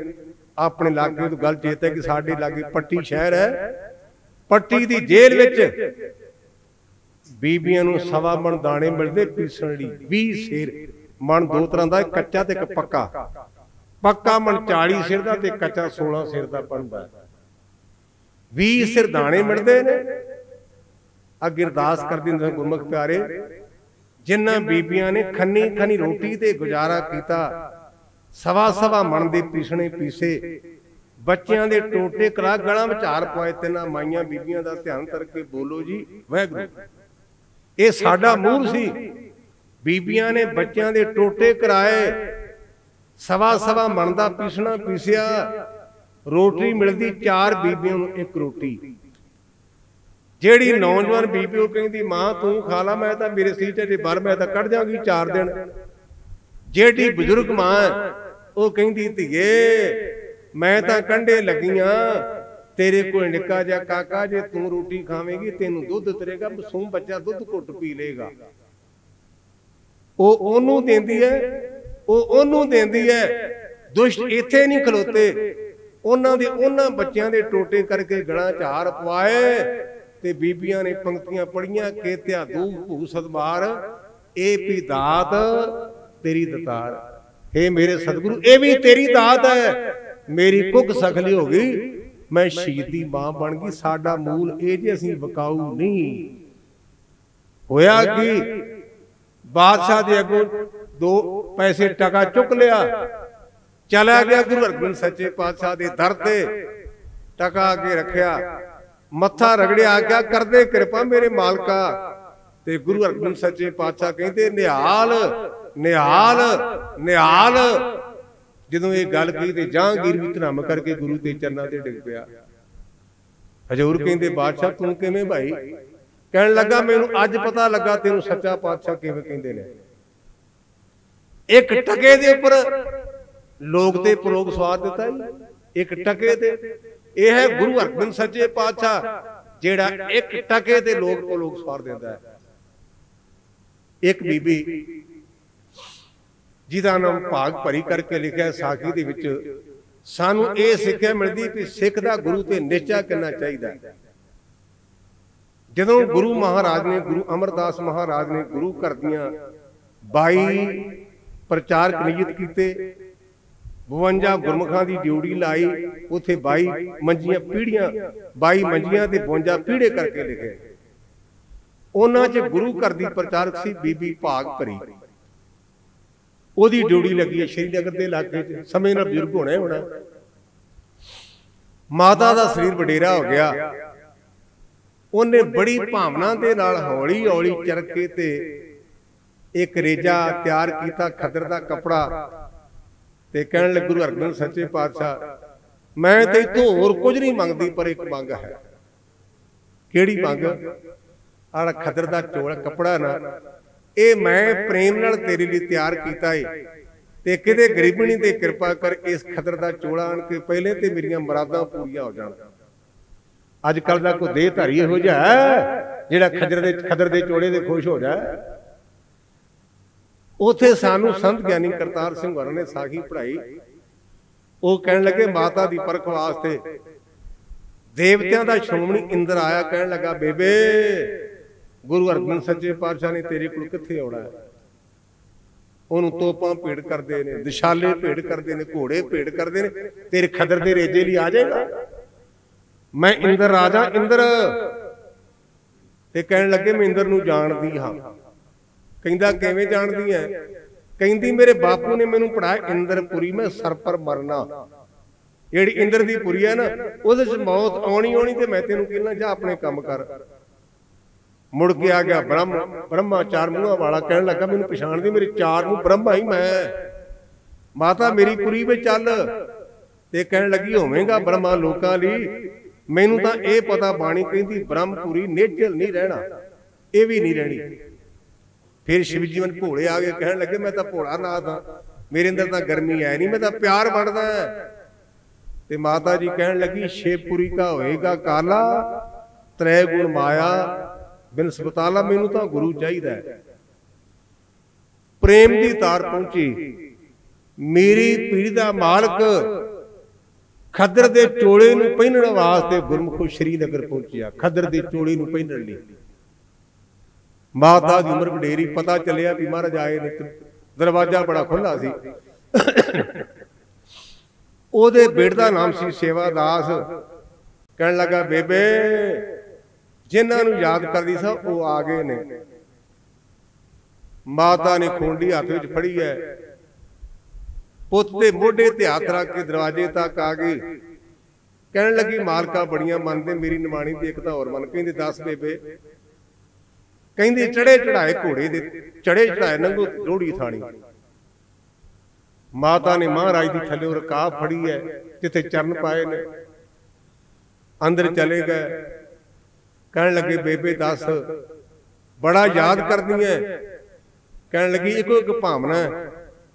ਆਪਣੇ ਲਾਗੇ ਤੋਂ ਗੱਲ ਚੇਤ ਹੈ ਕਿ ਸਾਡੇ ਲਾਗੇ ਪੱਟੀ ਸ਼ਹਿਰ ਹੈ, ਪੱਟੀ ਦੀ ਜੇਲ੍ਹ ਵਿੱਚ ਬੀਬੀਆਂ ਨੂੰ 1.25 ਮਣ ਦਾਣੇ ਮਿਲਦੇ ਪੀਸਣ ਲਈ। 20 ਸਿਰ ਮਣ 2 ਤਰ੍ਹਾਂ ਦਾ, ਕੱਚਾ ਤੇ ਇੱਕ ਪੱਕਾ। ਪੱਕਾ ਮਣ 40 ਸਿਰ ਦਾ ਤੇ ਕੱਚਾ 16 ਸਿਰ ਦਾ ਬਣਦਾ। 20 ਸਿਰ ਦਾਣੇ ਮਿਲਦੇ ਨੇ। ਅੱਗੇ ਅਰਦਾਸ ਕਰਦੇ ਹੁੰਦੇ ਗੁਰਮੁਖ ਪਿਆਰੇ, ਜਿਨ੍ਹਾਂ ਬੀਬੀਆਂ ਨੇ ਖੰਨੀ ਖੰਨੀ ਰੋਟੀ ਤੇ ਗੁਜ਼ਾਰਾ ਕੀਤਾ, 1.25 ਮਣ ਦੇ ਪੀਸਣੇ ਪੀਸੇ, ਬੱਚਿਆਂ ਦੇ ਟੋਟੇ ਕਰਾ, ਗਲਾਂ ਵਿਚਾਰ ਪਵਾਏ। ਤਿੰਨਾਂ ਮਾਈਆਂ ਬੀਬੀਆਂ ਦਾ ਧਿਆਨ ਕਰਕੇ ਬੋਲੋ ਜੀ ਵਾਹਿਗੁਰੂ। ਇਹ ਸਾਡਾ ਮੂਲ ਸੀ। ਬੀਬੀਆਂ ਨੇ ਬੱਚਿਆਂ ਦੇ ਟੋਟੇ ਕਰਾਏ, 1.25 ਮਣ ਦਾ ਪੀਸਣਾ ਪੀਸਿਆ। ਰੋਟੀ ਮਿਲਦੀ 4 ਬੀਬੀਆਂ ਨੂੰ 1 ਰੋਟੀ। ਜਿਹੜੀ ਨੌਜਵਾਨ ਬੀਬੀ ਉਹ ਕਹਿੰਦੀ ਮਾਂ ਤੂੰ ਖਾ ਲਾ, ਮੈਂ ਤਾਂ ਮੇਰੇ ਸੀਟ ਤੇ ਬਰ ਮੈਂ ਤਾਂ ਕੱਢ ਜਾਵਾਂਗੀ 4 ਦਿਨ। ਜਿਹੜੀ ਬਜ਼ੁਰਗ ਮਾਂ ਉਹ ਕਹਿੰਦੀ ਧੀਏ ਮੈਂ ਤਾਂ ਕੰਢੇ ਲੱਗੀਆਂ, ਤੇਰੇ ਕੋਲ ਨਿੱਕਾ ਜਿਹਾ ਕਾਕਾ, ਜੇ ਤੂੰ ਰੋਟੀ ਖਾਵੇਂਗੀ ਤੈਨੂੰ ਦੁੱਧ ਤਰੇਗਾ, ਮਾਸੂਮ ਬੱਚਾ ਦੁੱਧ ਘੁੱਟ ਪੀ ਲੇਗਾ। ਉਹ ਉਹਨੂੰ ਦਿੰਦੀ ਹੈ, ਉਹ ਉਹਨੂੰ ਦਿੰਦੀ ਹੈ। ਦੁਸ਼ਟ ਇੱਥੇ ਨਹੀਂ ਖਲੋਤੇ, ਉਹਨਾਂ ਦੇ ਉਹਨਾਂ ਬੱਚਿਆਂ ਦੇ ਟੋਟੇ ਕਰਕੇ ਗਲਾਂ 'ਚ ਹਾਰ ਪਵਾਏ ਤੇ ਬੀਬੀਆਂ ਨੇ ਪੰਕਤੀਆਂ ਪੜੀਆਂ ਕਿ ਧਿਆਦੂ ਭੂ ਸਦਬਾਰ ਇਹ ਵੀ ਦਾਤ ਤੇਰੀ ਦਤਾਰ। हे ਮੇਰੇ ਸਤਿਗੁਰੂ ਇਹ ਵੀ ਤੇਰੀ ਦਾਤ ਹੈ, ਮੇਰੀ ਕੁੱਖ ਸਖਲੀ ਹੋ ਗਈ, ਮੈਂ ਸ਼ਹੀਦ ਦੀ ਮਾਂ ਬਣ ਗਈ। ਸਾਡਾ ਮੂਲ ਇਹ ਜੇ ਅਸੀਂ ਵਿਕਾਊ ਨਹੀਂ। ਹੋਇਆ ਕਿ ਬਾਦਸ਼ਾਹ ਦੇ ਅੱਗੋਂ 2 ਪੈਸੇ ਟਕਾ ਚੁੱਕ ਲਿਆ, ਚਲਾ ਗਿਆ ਗੁਰੂ ਹਰਗੋਬਿੰਦ ਸੱਚੇ ਪਾਤਸ਼ਾਹ ਦੇ ਦਰ ਤੇ, ਟਕਾ ਕੇ ਰੱਖਿਆ, ਮੱਥਾ ਰਗੜਿਆ, ਆਗਿਆ ਕਰਦੇ ਕਿਰਪਾ ਮੇਰੇ ਮਾਲਕਾ। ਤੇ ਗੁਰੂ ਹਰਗੋਬਿੰਦ ਸੱਚੇ ਪਾਤਸ਼ਾਹ ਕਹਿੰਦੇ ਨਿਹਾਲ ਨਿਹਾਲ ਨਿਹਾਲ। ਜਦੋਂ ਇਹ ਗੱਲ ਕਹੀ ਤੇ ਜਹਾਂਗੀਰ ਵੀ ਧਰਮ ਕਰਕੇ ਗੁਰੂ ਦੇ ਚਰਨਾਂ ਤੇ ਡਿੱਗ ਪਿਆ। ਹਜ਼ੂਰ ਕਹਿੰਦੇ ਬਾਦਸ਼ਾਹ ਤੂੰ ਕਿਵੇਂ ਭਾਈ? ਕਹਿਣ ਲੱਗਾ ਮੈਨੂੰ ਅੱਜ ਪਤਾ ਲੱਗਾ ਤੈਨੂੰ ਸੱਚਾ ਪਾਤਸ਼ਾਹ ਕਿਵੇਂ ਕਹਿੰਦੇ ਨੇ। ਇੱਕ ਟਕੇ ਦੇ ਉੱਪਰ ਲੋਕ ਤੇ ਪ੍ਰਲੋਕ ਸਵਾਰ ਦਿੱਤਾ ਜੀ, ਇੱਕ ਟਕੇ ਤੇ। ਇਹ ਹੈ ਗੁਰੂ ਹਰਗੋਬਿੰਦ ਸੱਚੇ ਪਾਤਸ਼ਾਹ ਜਿਹੜਾ ਇੱਕ ਟਕੇ ਤੇ ਲੋਕ ਪ੍ਰਲੋਕ ਸਵਾਰ ਦਿੰਦਾ ਹੈ। ਇੱਕ ਬੀਬੀ ਜਿਹਦਾ ਨਾਮ ਭਾਗ ਭਰੀ ਕਰਕੇ ਲਿਖਿਆ ਸਾਖੀ ਦੇ ਵਿੱਚ, ਸਾਨੂੰ ਇਹ ਸਿੱਖਿਆ ਮਿਲਦੀ ਕਿ ਸਿੱਖ ਦਾ ਗੁਰੂ ਤੇ ਨਿਸ਼ਚਾ ਕਰਨਾ ਚਾਹੀਦਾ। ਜਦੋਂ ਗੁਰੂ ਮਹਾਰਾਜ ਨੇ, ਗੁਰੂ ਅਮਰਦਾਸ ਮਹਾਰਾਜ ਨੇ ਗੁਰੂ ਘਰ ਦੀਆਂ 22 ਪ੍ਰਚਾਰਕ ਨਿਯੁਕਤ ਕੀਤੇ, 52 ਗੁਰਮੁਖਾਂ ਦੀ ਡਿਊਟੀ ਲਾਈ, ਉੱਥੇ 22 ਮੰਜੀਆਂ ਪੀੜੀਆਂ, 22 ਮੰਜੀਆਂ ਤੇ 52 ਪੀੜੇ ਕਰਕੇ ਲਿਖੇ। ਉਹਨਾਂ 'ਚ ਗੁਰੂ ਘਰ ਦੀ ਪ੍ਰਚਾਰਕ ਸੀ ਬੀਬੀ ਭਾਗ ਭਰੀ, ਉਹਦੀ ਡਿਊਟੀ ਲੱਗੀ ਹੈ ਸ਼੍ਰੀਨਗਰ ਦੇ ਇਲਾਕੇ 'ਚ। ਸਮੇਂ ਨਾਲ ਬਜ਼ੁਰਗ ਹੋਣਾ। ਮਾਤਾ ਦਾ ਸਰੀਰ ਵਡੇਰਾ ਹੋ ਗਿਆ, ਉਹਨੇ ਬੜੀ ਭਾਵਨਾ ਦੇ ਨਾਲ ਹੌਲੀ ਹੌਲੀ ਚਰਖੇ ਤੇ ਇੱਕ ਰੇਜਾ ਤਿਆਰ ਕੀਤਾ, ਖੱਦਰ ਦਾ ਕੱਪੜਾ, ਤੇ ਕਹਿਣ ਲੱਗੇ ਗੁਰੂ ਹਰਗੋਬਿੰਦ ਸੱਚੇ ਪਾਤਸ਼ਾਹ ਮੈਂ ਤੇ ਇਥੋਂ ਹੋਰ ਕੁਝ ਨਹੀਂ ਮੰਗਦੀ, ਪਰ ਇੱਕ ਮੰਗ ਹੈ। ਕਿਹੜੀ ਮੰਗ? ਆਹ ਖੱਦਰ ਦਾ ਚੋਲਾ ਕੱਪੜਾ ਨਾ, ਇਹ ਮੈਂ ਪ੍ਰੇਮ ਨਾਲ ਤੇਰੇ ਲਈ ਤਿਆਰ ਕੀਤਾ ਏ, ਤੇ ਕਿਤੇ ਗਰੀਬਣੀ ਤੇ ਕਿਰਪਾ ਕਰ ਇਸ ਖੱਦਰ ਦਾ ਚੋਲਾ ਆਣ ਕੇ ਪਹਿਲੇ ਤੇ ਮੇਰੀਆਂ ਮੁਰਾਦਾਂ ਪੂਰੀਆਂ ਹੋ ਜਾਣ। ਅੱਜ ਕੱਲ ਦਾ ਕੋਈ ਦੇਹ ਧਾਰੀ ਇਹੋ ਜਿਹਾ ਜਿਹੜਾ ਖੱਦਰ ਦੇ ਚੋਲੇ ਦੇ ਖੁਸ਼ ਹੋ ਜਾਏ। ਉਥੇ ਸਾਨੂੰ ਸੰਤ ਗਿਆਨੀ ਕਰਤਾਰ ਸਿੰਘ ਹੋਰਾਂ ਨੇ ਸਾਖੀ ਪੜ੍ਹਾਈ। ਉਹ ਕਹਿਣ ਲੱਗੇ ਮਾਤਾ ਦੀ ਪਰਖ ਵਾਸਤੇ ਦੇਵਤਿਆਂ ਦਾ ਸ਼੍ਰੋਮਣੀ ਇੰਦਰ ਆਇਆ, ਕਹਿਣ ਲੱਗਾ ਬੇਬੇ ਗੁਰੂ ਹਰਗੋਬਿੰਦ ਸੱਚੇ ਪਾਤਸ਼ਾਹ ਨੇ ਤੇਰੇ ਕੋਲ ਕਿੱਥੇ ਆਉਣਾ? ਉਹਨੂੰ ਤੋਪਾਂ ਭੇਟ ਕਰਦੇ ਨੇ, ਦਿਸ਼ਾਲੇ ਭੇਟ ਕਰਦੇ ਨੇ, ਘੋੜੇ ਭੇਟ ਕਰਦੇ ਨੇ, ਤੇਰੇ ਖੱਦਰ ਦੇ ਰੇਜੇ ਲਈ ਆ ਜਾਏਗਾ। ਮੈਂ ਇੰਦਰ ਰਾਜਾ ਇੰਦਰ। ਤੇ ਕਹਿਣ ਲੱਗੇ ਮੈਂ ਇੰਦਰ ਨੂੰ ਜਾਣਦੀ ਹਾਂ। ਕਹਿੰਦਾ ਕਿਵੇਂ ਜਾਣਦੀ ਹੈ? ਕਹਿੰਦੀ ਮੇਰੇ ਬਾਪੂ ਨੇ ਮੈਨੂੰ ਪੜਾਇਆ ਇੰਦਰਪੁਰੀ ਮੈਂ ਸਰ ਪਰ ਮਰਨਾ। ਜਿਹੜੀ ਇੰਦਰ ਦੀ ਪੁਰੀ ਹੈ ਨਾ, ਉਹਦੇ 'ਚ ਮੌਤ ਆਉਣੀ ਤੇ ਮੈਂ ਤੈਨੂੰ ਕਹਿੰਦਾ ਜਾ ਆਪਣੇ ਕੰਮ ਕਰ। ਮੁੜ ਕੇ ਆ ਗਿਆ ਬ੍ਰਹਮਾ 4 ਮੂੰਹਾਂ ਵਾਲਾ, ਕਹਿਣ ਲੱਗਾ ਮੈਨੂੰ ਪਛਾਣਦੀ, ਮੇਰੇ 4 ਮੂੰਹ ਬ੍ਰਹਮਾ ਹੀ ਮੈਂ। ਮਾਤਾ ਮੇਰੀ ਪੁਰੀ ਵਿੱਚ ਚੱਲ। ਤੇ ਕਹਿਣ ਲੱਗੀ ਹੋਵੇਗਾ ਬ੍ਰਹਮਾ ਲੋਕਾਂ ਲਈ, ਮੈਨੂੰ ਤਾਂ ਇਹ ਪਤਾ ਬਾਣੀ ਕਹਿੰਦੀ ਬ੍ਰਹਮਪੁਰੀ ਨਿਰਜਲ ਨਹੀਂ ਰਹਿਣਾ, ਇਹ ਵੀ ਨਹੀਂ ਰਹਿਣੀ। ਫਿਰ ਸ਼ਿਵ ਜੀਵਨ ਭੋਲੇ ਆ ਗਏ, ਕਹਿਣ ਲੱਗੇ ਮੈਂ ਤਾਂ ਭੋਲਾ ਨਾਥ ਹਾਂ, ਮੇਰੇ ਅੰਦਰ ਤਾਂ ਗਰਮੀ ਹੈ ਨਹੀਂ, ਮੈਂ ਤਾਂ ਪਿਆਰ ਬਣਦਾ। ਤੇ ਮਾਤਾ ਜੀ ਕਹਿਣ ਲੱਗੀ ਸ਼ੇਪੁਰੀ ਕਾ ਹੋਏਗਾ ਕਾਲਾ, 3 ਗੁਣ ਮਾਇਆ ਬਿਨ ਸਬਤਾਲਾ, ਮੈਨੂੰ ਤਾਂ ਗੁਰੂ ਚਾਹੀਦਾ ਹੈ। ਪ੍ਰੇਮ ਦੀ ਤਾਰ ਪਹੁੰਚੀ, ਮੇਰੀ ਪੀੜੀ ਦਾ ਮਾਲਕ ਖੱਦਰ ਦੇ ਚੋਲੇ ਨੂੰ ਪਹਿਨਣ ਵਾਸਤੇ ਗੁਰਮੁਖ ਸ਼੍ਰੀਨਗਰ ਪਹੁੰਚਿਆ, ਖੱਦਰ ਦੇ ਚੋਲੇ ਨੂੰ ਪਹਿਨਣ ਲਈ। ਮਾਤਾ ਦੀ ਉਮਰ ਵਡੇਰੀ, ਪਤਾ ਚੱਲਿਆ ਵੀ ਮਹਾਰਾਜ ਆਏ ਨੇ, ਦਰਵਾਜ਼ਾ ਬੜਾ ਖੁੱਲਾ ਸੀ। ਉਹਦੇ ਬੇਟੇ ਦਾ ਨਾਮ ਸੀ ਸੇਵਾਦਾਸ। ਕਹਿਣ ਲੱਗਾ ਬੇਬੇ ਜਿਨ੍ਹਾਂ ਨੂੰ ਯਾਦ ਕਰਦੀ ਸਾਂ ਉਹ ਆ ਗਏ ਨੇ। ਮਾਤਾ ਨੇ ਖੂੰਡੀ ਹੱਥ ਵਿੱਚ ਫੜੀ ਹੈ, ਪੁੱਤ ਦੇ ਮੋਢੇ ਤੇ ਹੱਥ ਰੱਖ ਕੇ ਦਰਵਾਜ਼ੇ ਤੱਕ ਆ ਗਈ। ਕਹਿਣ ਲੱਗੀ ਮਾਲਕਾ ਬੜੀਆਂ ਮੰਨਦੇ, ਮੇਰੀ ਨਿਮਾਣੀ ਦੀ ਇੱਕ ਤਾਂ ਹੋਰ ਮੰਨ। ਕਹਿੰਦੀ ਦੱਸ ਬੇਬੇ। ਕਹਿੰਦੀ ਚੜੇ ਚੜਾਏ ਘੋੜੇ ਦੇ, ਚੜੇ ਚੜਾਏ ਨੰਗੋ ਲੋਹੜੀ ਥਾਣੀ। ਮਾਤਾ ਨੇ ਮਹਾਰਾਜ ਦੀ ਥੱਲੇ ਰਕਾਬ ਫੜੀ ਹੈ, ਜਿੱਥੇ ਚਰਨ ਪਾਏ ਨੇ। ਅੰਦਰ ਚਲੇ ਗਏ। कहन लगे बेबे दस बड़ा याद करदी है। कहन लगी इको एक भावना है,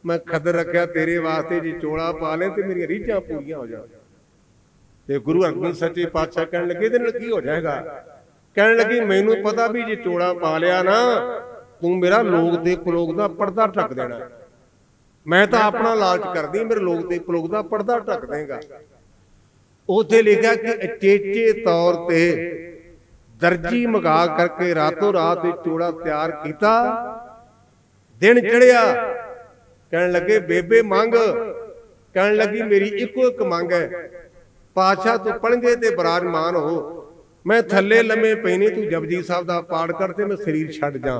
मैं खदर रखा तेरे वास्ते जी चोला पा ले तो मेरी रीझां पूरियां हो जाए। ते गुरु अर्जन सच्चे पातशाह कहन लगे इहदे नाल की हो जाएगा। कहन लगी मैनू पता भी जे चोला पा लिया ना तू मेरा लोक दे पलोक दा पर्दा ढक देना। मैं तो अपना लालच करदी मेरे लोक दे पलोक दा पर्दा ढक देगा। उत्थे लिखा कि अचेचे तौर ते दर्जी मंगा करके रातों रात चोड़ा तैयार किया। दिन चढ़िया कहन लगे बेबे मंग। कहन लगी मेरी इको एक मंग है, पातशाह तू पलंगे ते बराजमान हो, मैं थले लम्मे पैने तू जपजी साहब दा पाठ करते मैं शरीर छड़ जा,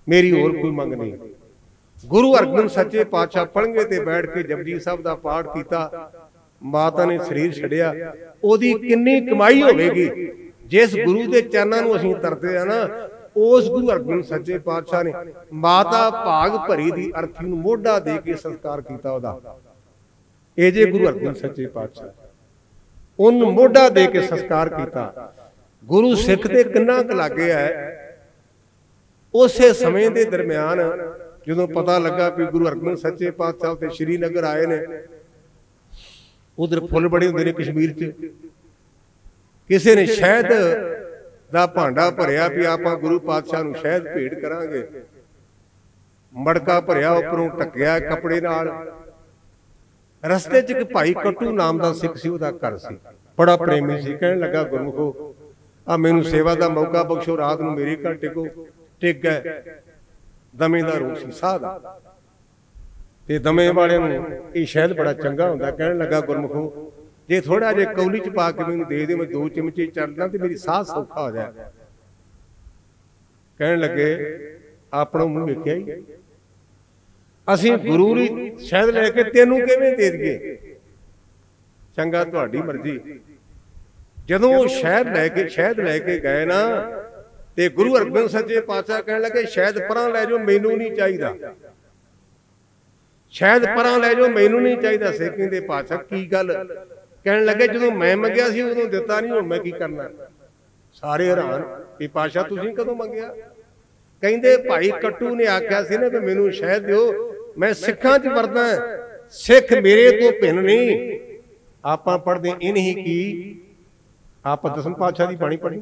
मेरी होर कोई मंग नहीं। गुरु अर्जन सच्चे पातशाह पलंगे ते बैठ के जपजी साहब दा पाठ किया। माता ने शरीर छड़िया। ओदी किन्नी कमाई होवेगी जिस गुरु के चरणों नूं असीं तरते हैं ना, उस गुरु अर्जन सच्चे पातशाह ने माता भाग भरी दी अर्थी नूं मोढा दे के संस्कार किया। ओदा ਇਹ ਜੇ गुरु अर्जन सच्चे पातशाह उन्होंने मोढा दे के संस्कार किया। गुरु सिख ते किन्ना क लागे है। उसे समय के दरम्यान जो पता लगा भी गुरु अर्जन सच्चे पातशाह ते श्रीनगर आए ने, उधर फुल बड़े होंदे ने कश्मीर च, किसी ने शहद का भांडा भरिया भी आप गुरु पातशाह नूं शहद भेंट करांगे। मड़का भरिया उपरों ढकिया कपड़े नाल। रस्ते च एक भाई कट्टू नाम का सिख सी, उहदा घर सी, बड़ा प्रेमी सी। कहने लगा गुरमुखो आ मैनू सेवा का मौका बख्शो, रात नूं मेरे घर टिको। टिक गए। दमे दा रोग सी साह दा, ते दमे वाले नूं ये शहद बड़ा चंगा हुंदा। कहने लगा गुरमुखो जे थोड़ा जे कौली च पा के मैनू दे दे, मैं 2 चिमचे चढ़दा ते मेरी साह सौखा हो जाए। कहने लगे अपना मूँह वेखिया ही, असीं गुरु दी शहद लैके तेनू किवें दे दईए? चंगा तुहाडी मर्जी। जदों शहद लैके गए ना ते गुरु अर्जन सच्चे पातशाह कहने लगे शहद परां लै जाओ, मैनू नहीं चाहिदा, शहद परां लै जाओ, मैनू नहीं चाहिदा। सिख कहंदे पातशाह की गल? कहने लगे जदों मैं मंगिया सी उदों दिता नहीं, हुण मैं की करना? सारे हैरान कि पातशाह तुसीं कदों मंगिया? कहंदे भाई कट्टू ने आख्या सी ना कि मैनू शहद दिओ, मैं सिखां च वरदा, सिख मेरे तो भिन्न नहीं। आपां पढ़दे इन्हीं की आप दसम पातशाह की बाणी पढ़ी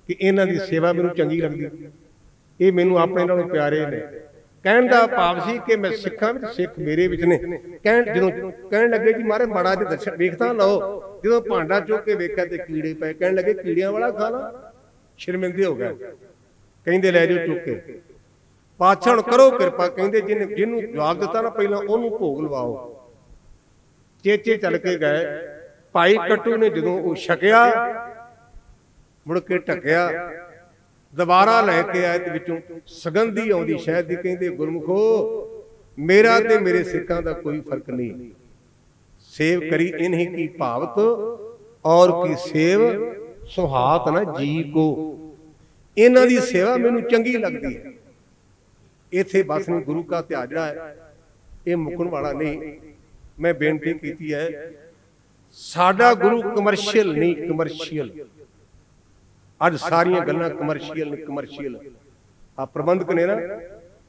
कि इन्हां दी सेवा मैनू चंगी लगदी, ये मैनू अपने नालों प्यारे ने। कहण दा भाव सी कि मैं सिखां विच सिख मेरे विच ने। कहण लगे जी महाराज माड़ा जिहा दर्शन वेखता लो। जदों भांडा चुक के वेख्या ते कीड़े पए। कहण लगे कीड़ियां वाला खा ला, शर्मिंदे हो गए। कहंदे लै जाओ चुक के। पातशाह हुण करो किरपा। कहंदे जिन्हों जवाब दिता ना पहला उन्होंने भोग लवाओ। चेचे चल के गए। भाई कट्टू ने जदों वो छकिया मुड़ के ढकिया, दोबारा लैके आए ते विचों सगंधी आउंदी शहद दी। कहंदे गुरमुखो मेरा ते मेरे सिखां दा कोई फर्क नहीं, सेव करी इन्हीं की भावत और की सेव सुहात ना जी को। इन्हां दी सेवा मैनू चंगी लगदी है। इत्थे बस नहीं गुरु का त्याग जिहड़ा है ये मुकण वाला नहीं। मैं बेनती की है साडा गुरु कमर्शियल नहीं, कमर्शियल अज सारियां गल्लां कमर्शियल नहीं, कमर्शियल। आ प्रबंधक ने ना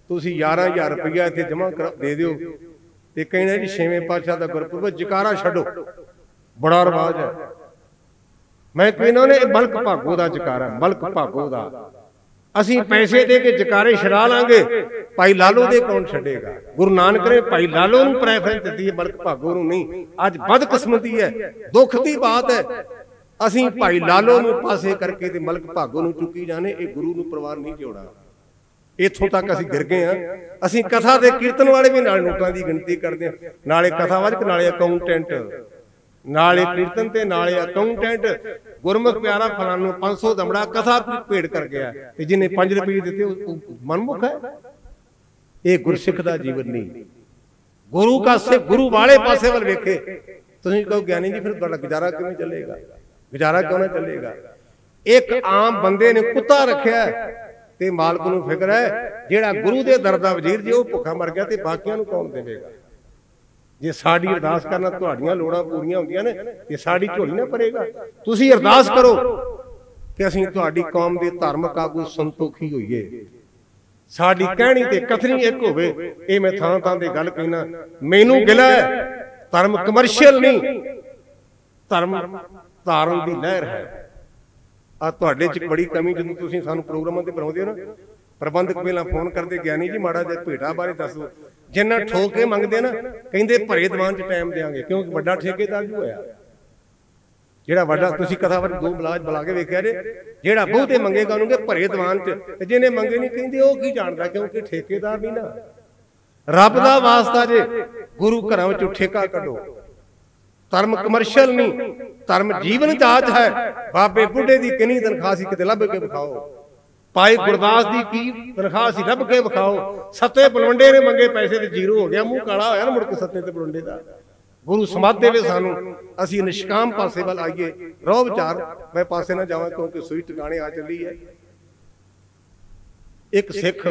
तुसीं 11,000 रुपया इत्थे जमा दे दिओ ते कहना जी 6वें पातशाह दा गुरपुरब जकारा छड्डो, बड़ा रिवाज है। मैं कहना ने मलक भागो दा जकारा, मलक भागो दा। असीं पैसे दे के जकारे छड़ा लांगे, भाई लालो दे कौन छड़ेगा? गुरु नानक ने भाई लालो नूं प्रेफरेंस दित्ती है, मलक भागो नूं नहीं। अज बदकिस्मती है, दुख दी बात है, असीं भाई लालो नूं पासे करके ते मलक भागो नूं चुकी जाने। ये गुरु नूं परवान नहीं जोड़ा। इत्थों तक असीं गिर गए हां। असीं कथा दे कीर्तन वाले भी नाल नोटां दी गिणती करदे हां, नाले कथावाचक नाले अकाउंटेंट, नाले कीर्तन ते नाले अकाउंटेंट। गुरमुख प्यारा फलानू 500 दमड़ा कथा भेड़ कर गया ते जिन्हें 5 रुपये दिते मनमुख है। ये गुरसिख दा जीवन नहीं। गुरु का सिख गुरु वाले पासे वाल वेखे। तुसीं कहो ज्ञानी जी फिर तुहाडा गुजारा किवें चलेगा? गुजारा क्यों ना चलेगा? एक आम बंदे ने कुत्ता रखिया ते मालक नूं फिक्र है जिहड़ा गुरु दे दर दा वजीर जे ओह भुखा मर गया ते बाकियां नूं कौन देवेगा? जे साड़ी अरदास करना तुहाड़ियां लोड़ां पूरीआं होंदियां ने ते साड़ी झोली ना भरेगा। तुसीं अरदास करो कि असीं तुहाडी कौम दे धार्मिक आगू संतोखी होईए। साडी कहणी ते कथनी एक होवे। ये मैं थां थां ते गल कहना, मैनू गिला है धर्म कमर्शियल नहीं, धर्म धारण की लहर है। आ तुहाडे च बड़ी कमी, जदों तुसीं सानूं प्रोग्रामां ते बुलाउंदे हो ना, प्रबंधक पहलां फोन करते, ज्ञानी जी माड़ा जिहा भेटा बारे दस दो। जिन्ना ठोक के मंगते ना, कहंदे भरे दीवान च टाइम देंगे, क्योंकि वड्डा ठेकेदार भी होया जिहड़ा वड्डा। तुसीं कथावर दो मुलाज बुला के वेखिआ जे, जिहड़ा बहुते मंगेगा उन्होंने भरे दीवान च, जिन्हें मंगे नहीं कहंदे वो की जानदा, क्योंकि ठेकेदार नहीं ना। रब दा वास्ता जे गुरु घरां विचों ठेका कढो। धर्म कमर्शियल नहीं, धर्म जीवन जाच है। बाबे बुढ़े की किन्नी तनख्वाह सी किते लभ के विखाओ, भाई गुरदास की की तनख्वाह सी लभ के विखाओ। सत्ते बलवंडे ने मंगे पैसे ते जीरो हो गया, मुंह काला होया ना मुड़ के सत्ते ते बलवंडे दा। गुरु समाध देवे सानू, असीं निष्काम पासे वाल आइए। रहो विचार, मैं पासे ना जावां क्योंकि सूई टिकाणे आ चली है। एक सिख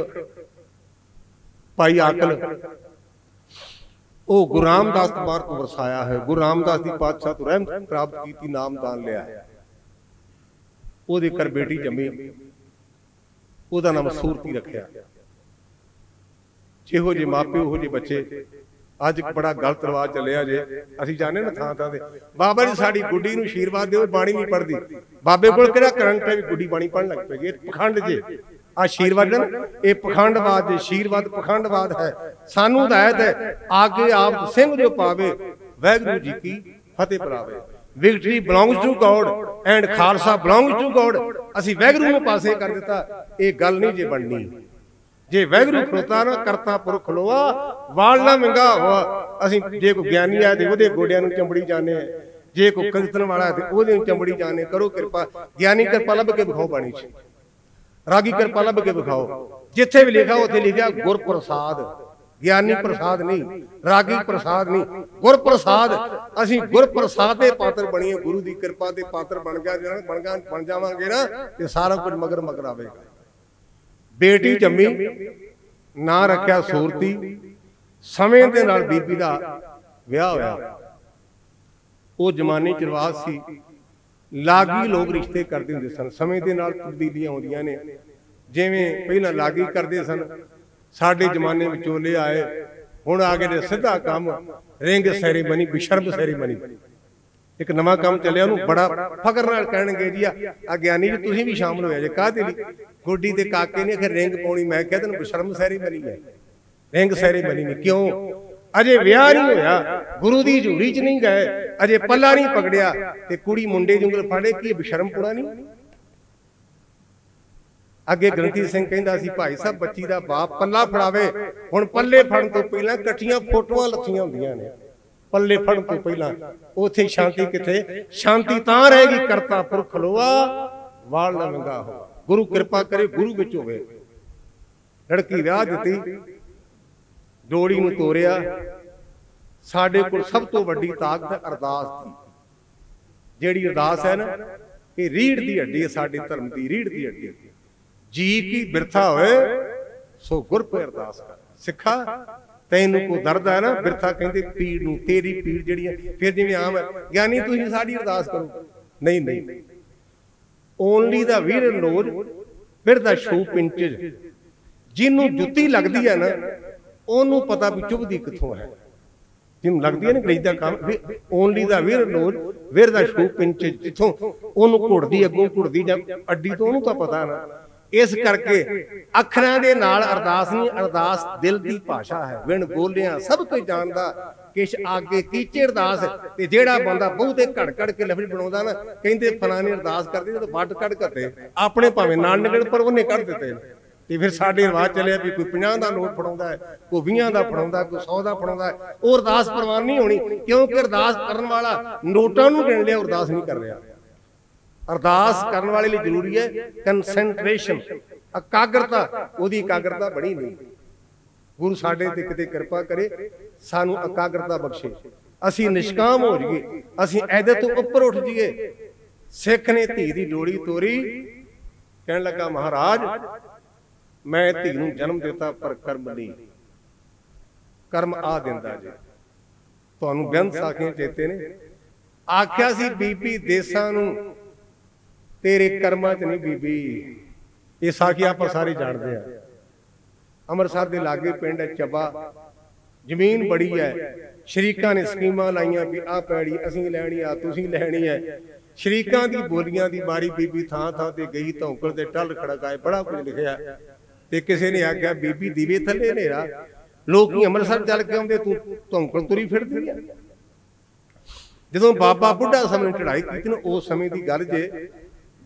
भाई आकल, वो गुरु रामदास कुमार को वरसाया है। गुरु रामदास की पातशाह तो रहमत प्राप्त की, नाम दान लिया है। वो कर बेटी जमी, ਉਹਦਾ नाम सूरती रखिया। ਜਿਹੋ ਜਿਹੇ मापे ਉਹੋ ਜਿਹੇ बच्चे। अज एक बड़ा गलत रिवाज चलिया जे, असीं जाने ना थां थां ते, बाबा जी साडी गुड्डी नूं आशीर्वाद दिओ, बाणी नहीं पढ़दी। बाबे कोल किहड़ा करंट है भी गुड्डी बाणी पढ़न लग पई। पखंड जे आशीर्वाद ना, ये पखंडवाद जे, आशीर्वाद पखंडवाद है। सानू हिदायत है, आगे आप सिंह जो पावे, वाहिगुरू जी की फतेह परावे। Victory belongs to God and Khalsa belongs to God. असीं वाहिगुरू नूं पासे कर दिता, ये गल नहीं जे बननी। जे वाहिगुरू खलोता ना, करता पुरख खलोआ, वाल ना मंगा हुआ। असीं जे कोई ज्ञानी है तो उहदे गोडियां नूं चंबड़ी जाने, जे कोई कीर्तन वाला है तो उहदे नूं चंबड़ी जाने। करो कृपा, ज्ञानी कृपा लभ के विखाओ बाणी च, रागी कृपा लभ के विखाओ। जिथे भी लिखा उत्थे लिखिआ गुर प्रसाद, ज्ञानी प्रसाद नहीं, रागी प्रसाद नहीं, गुर प्रसाद। असीं गुर प्रसाद दे पात्र बणीए, गुरु दी कृपा दे पात्र बन जावांगे ना, ते सारा कुछ मगर मगर आवेगा। बेटी जम्मी, ना रखिया सूरती। समय दे नाल बीबी दा विआह होया। वो जमाने च रिवाज सी, लागी लोग रिश्ते करते हुंदे सन। समय दे नाल तब्दीलियां आउंदियां ने, जिवें पहिलां लागी करदे सन, साडे जमाने विचोले आए, हुण आ गए सीधा काम रिंग सैरेमनी, बिशर्म सैरेमनी। एक नवां काम चलिया, उहनूं बड़ा फकर नाल कहणगे जी आ ज्ञानी जी तुसीं भी शामिल होया जे। काहते लई? गोडी ते काके ने आखिर रिंग पाउणी। मैं कहा तैनूं बिशर्म सैरेमनी है, रिंग सैरेमनी नहीं। क्यों? अजे विआह नहीं होया, गुरु दी हजूरी च नहीं गए, अजे पल्ला नहीं पकड़िया ते कुड़ी मुंडे दी उंगल फाड़े, की बिशर्म पुणा नहीं? अगे ग्रंथी सिंह कहंदा सी, भाई साहब बच्ची दा बाप पल्ला फड़ावे। हुण पल्ले फड़न तो पहलां कट्ठियां फोटोआं लत्थियां हुंदियां ने। पल्ले फड़न तो पहलां उथे शांति किथे? शांति तां रहेगी करता पुरख खलोआ, वाल ना मंगा हो। गुरु कृपा करे, गुरु विच होवे। लड़की विआह दित्ती, जोड़ी नूं तोरिया। साडे कोल सब तो वड्डी ताकत अरदास दी। जिहड़ी अरदास है ना, ये रीढ़ दी हड्डी है साडे धर्म दी, रीढ़ दी हड्डी। जी की बिरथा होए सो गुर पे अरदास कर। सिखा तैनूं को दर्द है ना, बिरथा कहंदे पीड़ नूं, तेरी पीड़ जिहड़ी है। फिर जिवें आम है, ज्ञानी तुसीं साडी अरदास करो। नहीं नहीं, ओनली द वीर नोज फिर द शू पिंचज। जिन्हों जुत्ती लगती है ना, ओनू पता भी चुभदी किथों है। जिन्हों लगती है ना अंग्रेजी का काम, only the wearer knows where the shoe pinches. जिथों ओनू घुड़दी अगों घुड़दी जां अड्डी तो ओनू तां पता ना। इस करके अखरां दे नाल अरदास नहीं, अरदास दिल दी भाषा है। विण बोलिया सब कोई जानदा, किश आगे कीचे अरदास। ते जेड़ा बंदा बहुते घड़ घड़ के लफज बनाउंदा ना, कहंदे फलानी अरदास करदे ते वट कड़ करदे, अपने भावें नाल निकल पर उहने कढ़ दित्ते। ते फिर साडे रिवाज चलिया भी कोई 50 दा नोट फड़ाउंदा है, कोई 20 दा फड़ाउंदा, कोई 100 दा फड़ाउंदा है। वो अरदास प्रवान नहीं होनी, क्योंकि अरदास करन वाला नोटां नूं गिण लिया, अरदास नहीं कर रहा। अरदास करने वाले लिए जरूरी है कंसंट्रेशन, एकाग्रता। ओदी एकाग्रता बड़ी नहीं। गुरु साडे ते किते कृपा करे, सानू एकाग्रता बख्शे, असी निष्काम हो जाइए, असी ऐदे तो उपर उठ जाइए। सिख ने धी दी डोली तोरी, कहन लगा महाराज मैं धी नूं जन्म दिता पर कर्म नहीं, कर्म आ दिंदा जी। तुहानूं बेअंत साखियां चेते ने, आख्या सी बीबी देसां नूं तेरे कर्मां च नहीं बीबी। ये साखी आप सारे जानते हैं। ਅੰਮ੍ਰਿਤਸਰ ਦੇ ਲਾਗੇ ਪਿੰਡ ਚੱਬਾ, ਜ਼ਮੀਨ ਬੜੀ ਹੈ। ਸ਼ਰੀਕਾਂ ਨੇ ਸਕੀਮਾਂ ਲਾਈਆਂ ਵੀ ਆਹ ਪੈੜੀ ਅਸੀਂ ਲੈਣੀ ਆ, ਤੁਸੀਂ ਲੈਣੀ ਹੈ। ਸ਼ਰੀਕਾਂ ਦੀ ਬੋਲੀਆਂ ਦੀ ਮਾਰੀ ਬੀਬੀ ਥਾਂ ਥਾਂ ਤੇ ਗਈ, ਧੌਂਕਲ ਤੇ ਟੱਲ ਖੜਕਾਏ, ਬੜਾ ਕੁਝ ਲਿਖਿਆ। ਤੇ ਕਿਸੇ ਨੇ ਆਖਿਆ ਬੀਬੀ ਦੀਵੇ ਥੱਲੇ ਹਨੇਰਾ, ਲੋਕੀ ਅੰਮ੍ਰਿਤਸਰ ਚੱਲ ਕੇ ਆਉਂਦੇ, ਤੂੰ ਧੌਂਕਲ ਤੁਰੀ ਫਿਰਦੀ ਆ। ਜਦੋਂ ਬਾਬਾ ਬੁੱਢਾ ਸਮੇਂ ਚੜਾਈ ਕੀਤੀ ਨਾ, ਉਸ ਸਮੇਂ ਦੀ ਗੱਲ ਜੇ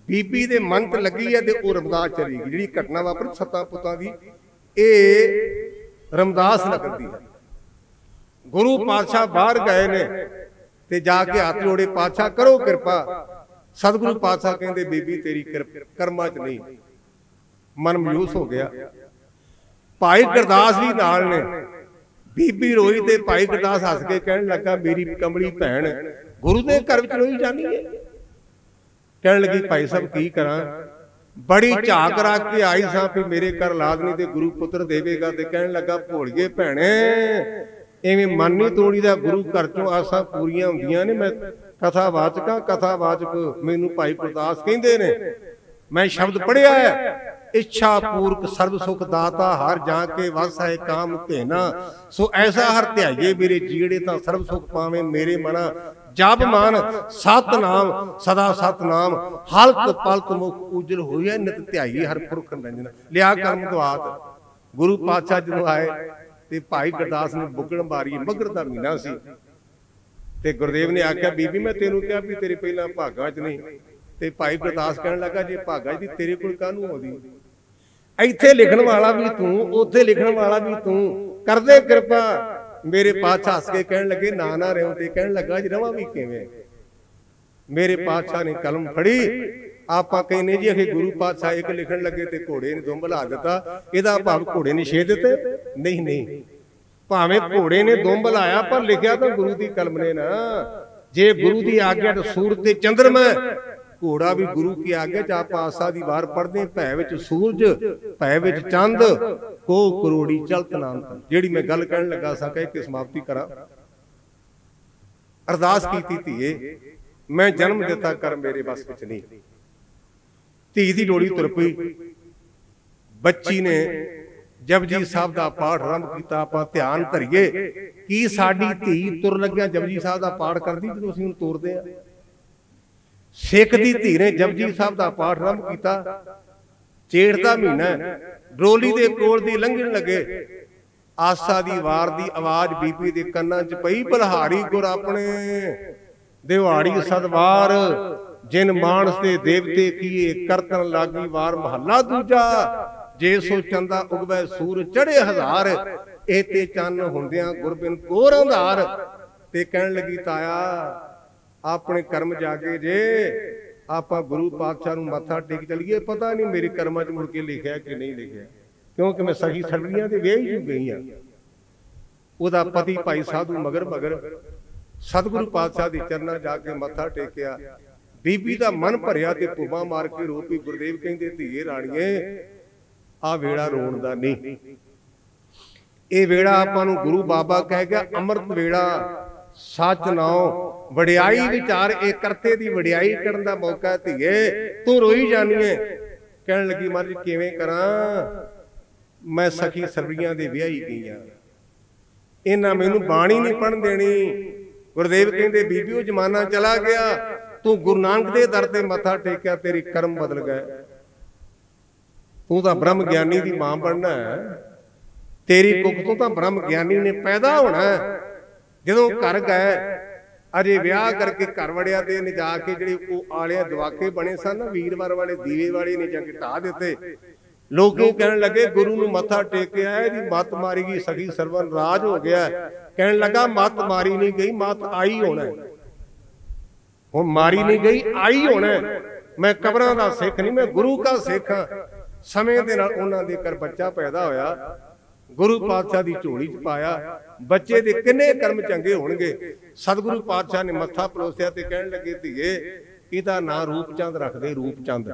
ਬੀਬੀ ਦੇ ਮਨ ਤੇ ਲੱਗੀ ਹੈ ਤੇ ਉਹ ਰਮਦਾਸ ਚਲੀ ਗਈ। ਜਿਹੜੀ ਘਟਨਾ ਵਾਪਰੀ 7 ਪੁੱਤਾਂ ਦੀ, ਇਹ ਰਮਦਾਸ ਨਗਰ ਦੀ ਹੈ। ਗੁਰੂ ਪਾਤਸ਼ਾਹ ਬਾਹਰ ਗਏ ਨੇ ਤੇ ਜਾ ਕੇ ਹੱਥ ਜੋੜੇ, ਪਾਤਸ਼ਾਹ ਕਰੋ ਕਿਰਪਾ। ਸਤਿਗੁਰੂ ਪਾਤਸ਼ਾਹ ਕਹਿੰਦੇ ਬੀਬੀ ਤੇਰੀ ਕਰਮਾਂ ਚ ਨਹੀਂ। ਮਨ ਮਯੂਸ ਹੋ ਗਿਆ। ਭਾਈ ਗੁਰਦਾਸ ਜੀ ਨਾਲ ਨੇ। ਬੀਬੀ ਰੋਈ ਤੇ ਭਾਈ ਗੁਰਦਾਸ ਹੱਸ ਕੇ ਕਹਿਣ ਲੱਗਾ ਮੇਰੀ ਕਮਲੀ ਭੈਣ ਗੁਰੂ ਦੇ ਘਰ ਵਿੱਚ ਰੋਈ ਜਾਣੀ ਹੈ। ਕਹਿਣ ਲੱਗੀ ਭਾਈ ਸਾਹਿਬ ਕੀ ਕਰਾਂ, बड़ी झाक रख के आई सा भी मेरे घर लाद नहीं ते गुरु पुत्र देवेगा। ते कहने लगा भोलिए भैणे इवें मन नहीं तोड़ीदा, गुरु घर चों आसां पूरियां हुंदियां ने। मैं कथावाचक कथावाचक मैनू भाई गुरदास कहंदे ने। मैं शब्द पढ़िया है, इच्छा पूर्वक सर्व सुख दाता हर जाके वस है काम घेना। सो ऐसा हर ध्याइए मेरे जीड़े तां सर्व सुख पावे मेरे मना। जब मान सतनाम सदा सतनाम हलत पलत मुख उजल होया नित ध्याई हर पुरख रंजना। लिया कर्म दवात। गुरु पातशाह जदों आए ते भाई गुरदास ने बुगण मारी। मगर दा महीना सी ते गुरुदेव ने आख्या बीबी मैं तेनू कहा भी तेरे पहला भागां च नहीं। ते भाई गुरदास कहण लगा जे भागां च तेरे कोल काहनूं आउंदी, इत्थे लिखण वाला भी तू उत्थे लिखण वाला भी तू, कर दे किरपा। मेरे पातशाह हस के कहण लगे ना ना रहो। ते कहण लगा जी रवां भी किवें। मेरे पातशाह ने कलम फड़ी। आपां कहने जी अखे गुरु पातशाह एक लिखण लगे ते घोड़े ने दुंब ला दिता। इहदा भाव घोड़े ने छे दिते? नहीं नहीं, भावें घोड़े ने दुंब लाया पर लिखिया तो गुरु दी कलम ने ना। जे गुरु दी आग्या तो सूरज ते चंद्रमा, घोड़ा भी गुरु की आग्या च। आप आसा दी वार पढ़दे भै विच सूरज भै विच चंद को करोड़ी चलत नाम। जेड़ी मैं गल कहण लगा सा कह के समाप्ति करा। अरदास कीती धीए मैं जन्म दिता कर मेरे बस विच नहीं। धी दी लोड़ी तुर पई। बच्ची ने जपजी साहब दा पाठ आरंभ कीता। आपां ध्यान धरिए की साडी धी तुर लग्या जपजी साहब दा पाठ करदी जदों असीं उहनूं तोरदे आ। सिख दी धी ने जपजी साहब दा पाठ आरंभ कीता। जेठ दा महीना डोली दे कोल दी लंघण लगे। आसा दी वार दी आवाज बीबी दे कन्नां च पई। बलहारी गुर अपने दिवाड़ी सदवार जिन मानस दे देवते किए करतन लागी वार। महला दूजा जे सो चंदा उगवै सूर चढ़े हजार। एते चन हुंदियां गुरबिन कोर अंधार। ते कहण लगी ताया अपने कर्म जागे जे आपां गुरु पातशाह नूं मत्था टेक चलीए। पता नहीं मेरे कर्मां च मुड़ के लिखिया कि नहीं लिखिया, क्योंकि मैं सही सरलियां दे वेह ही गई हां। ओदा पति भाई साधु मगर मगर सतगुरु पातशाह दे चरनां जाके मत्था टेकिया। बीबी दा मन भरिया ते पुमा मार के रो पई। गुरुदेव कहंदे धीए राणीए आ वेड़ा रोण दा नहीं। ਇਹ ਵੇੜਾ ਆਪਾਂ ਨੂੰ ਗੁਰੂ ਬਾਬਾ ਕਹਿ ਗਿਆ ਅੰਮ੍ਰਿਤ ਵੇੜਾ। ਸੱਚ ਨਾਉ ਵਡਿਆਈ ਵਿਚਾਰ ਇਹ ਕਰਤੇ ਦੀ ਵਡਿਆਈ ਕਰਨ ਦਾ ਮੌਕਾ ਧੀਏ। ਤੂੰ ਰੋਈ ਜਾਨੀ ਏ। ਕਹਿਣ ਲੱਗੀ ਮਹਾਰਾਜ ਕਿਵੇਂ ਕਰਾਂ, ਮੈਂ ਸਖੀ ਸਰਬੀਆਂ ਦੇ ਵਿਆਹੀ ਗਈ ਆ। ਇਹਨਾਂ ਮੈਨੂੰ ਬਾਣੀ ਨਹੀਂ ਪੜਨ ਦੇਣੀ। ਗੁਰਦੇਵ ਕਹਿੰਦੇ ਬੀਬੀ ਉਹ ਜ਼ਮਾਨਾ ਚਲਾ ਗਿਆ। ਤੂੰ ਗੁਰੂ ਨਾਨਕ ਦੇ ਦਰ ਤੇ ਮੱਥਾ ਟੇਕਿਆ, ਤੇਰੇ ਕਰਮ ਬਦਲ ਗਏ। ਤੂੰ ਤਾਂ ਬ੍ਰਹਮ ਗਿਆਨੀ ਦੀ ਮਾਂ ਬਣਨਾ ਹੈ। तेरी कुख तो तां ब्रह्म ज्ञानी ने पैदा होना है। जदों घर गए अजे विआह करके घर वड़िया ते ने जाके जिहड़े आले दवाके बने सन ना वीरवार वाले दीवे वाले ने जाके ढा दिते। लोग कहने लगे गुरु नूं मत्था टेक के आए जी मत मारी गई सखी सरवन राज हो गया। कहने लगा मत मारी नहीं गई, मत आई होना है। हुण मारी नहीं गई, आई होना है। मैं कबरां दा सिख नहीं, मैं गुरु का सिख हां। समय दे नाल उन्हां दे घर बच्चा पैदा होया, गुरु पातशाह की झोली च पाया। बच्चे दे किन्ने कर्म चंगे होणगे। सतगुरु पातशाह ने मत्था परोसिया ते कहण लगे धीए इहदा नां रूपचंद रख दे। रूपचंद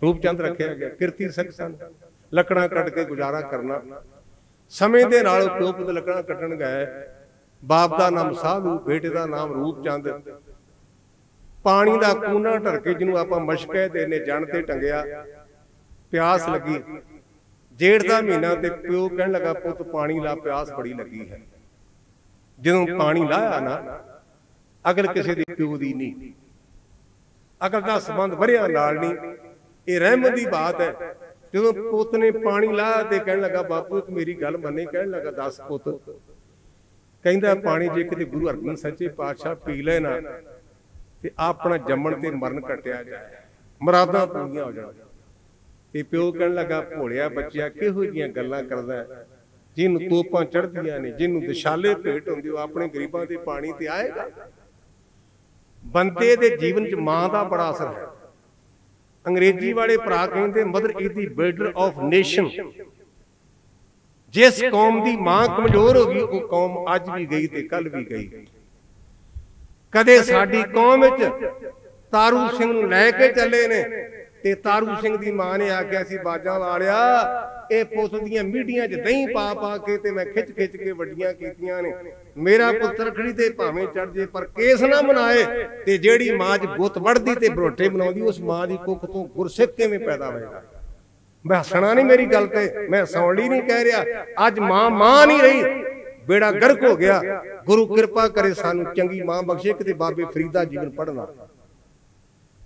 रूपचंद रखिया गया। किरती सिख सन, लकड़ां कट के गुजारा करना। समय दे नाल प्यो पुत लकड़ां कट्टण गए। बाप दा नाम साधु, बेटे दा नाम रूपचंद। पानी का कूना ढरके जिन्होंने आप मशक कहते ने जन ते टंगिया, प्यास लगी, जेठ का महीना ते प्यो कहन लगा पुत पानी ला, प्यास बड़ी लगी है। जो पानी लाया ना, अगर किसी की प्यो की नहीं, अगर का संबंध वरिया नाल नहीं, ये रहमत की बात है। जो पुत ने पानी लाया तो कह लगा बापू मेरी गल मने, कह लगा दस पुत, कहता पानी जे कि गुरु अर्जन सच्चे पातशाह पी लेना ते अपना जम्मण ते मरण कटिया जाए, मुरादा पूरियां हो जाए। ते प्यो कह लगा भोलिया बच्चिया किहो जिहियां गल्लां करदा है, जिन्होंने तोपां चढ़दियां ने, जिन्होंने दशाले भेट हुंदी वो अपने गरीबां ते पानी ते आएगा। बंदे दे जीवन च मां का बड़ा असर है। अंग्रेजी वाले भरा कहते mother is the builder of nation. जिस कौम की मां कमजोर होगी वो कौम अज भी गई ते कल भी गई। कदे साडी कौम विच तारू सिंह नूं लैके चले ने ते तारू सिंह दी मां ने आख्या सी बाजा वालिया ये पुत दियां मीडियां च दही पा पा के ते मैं खिच खिच के वड्डियां कीतियां ने, मेरा पुत्र खड़ी ते भावें चढ़ जे पर केस ना मनाए। ते जेड़ी मां च गुत वड़दी ते बरोटे बनाउंदी उस मां दी कुख तो गुरसिख किवें पैदा होएगा। मैं हसना नहीं मेरी गल ते, मैं सौली नहीं कह रहा। अज मां मां नहीं रही, बेड़ा गर्क हो गया। गुरु कृपा करे सानू चंगी मां बख्शे। किते बाबे फरीदा जीवन पढ़ना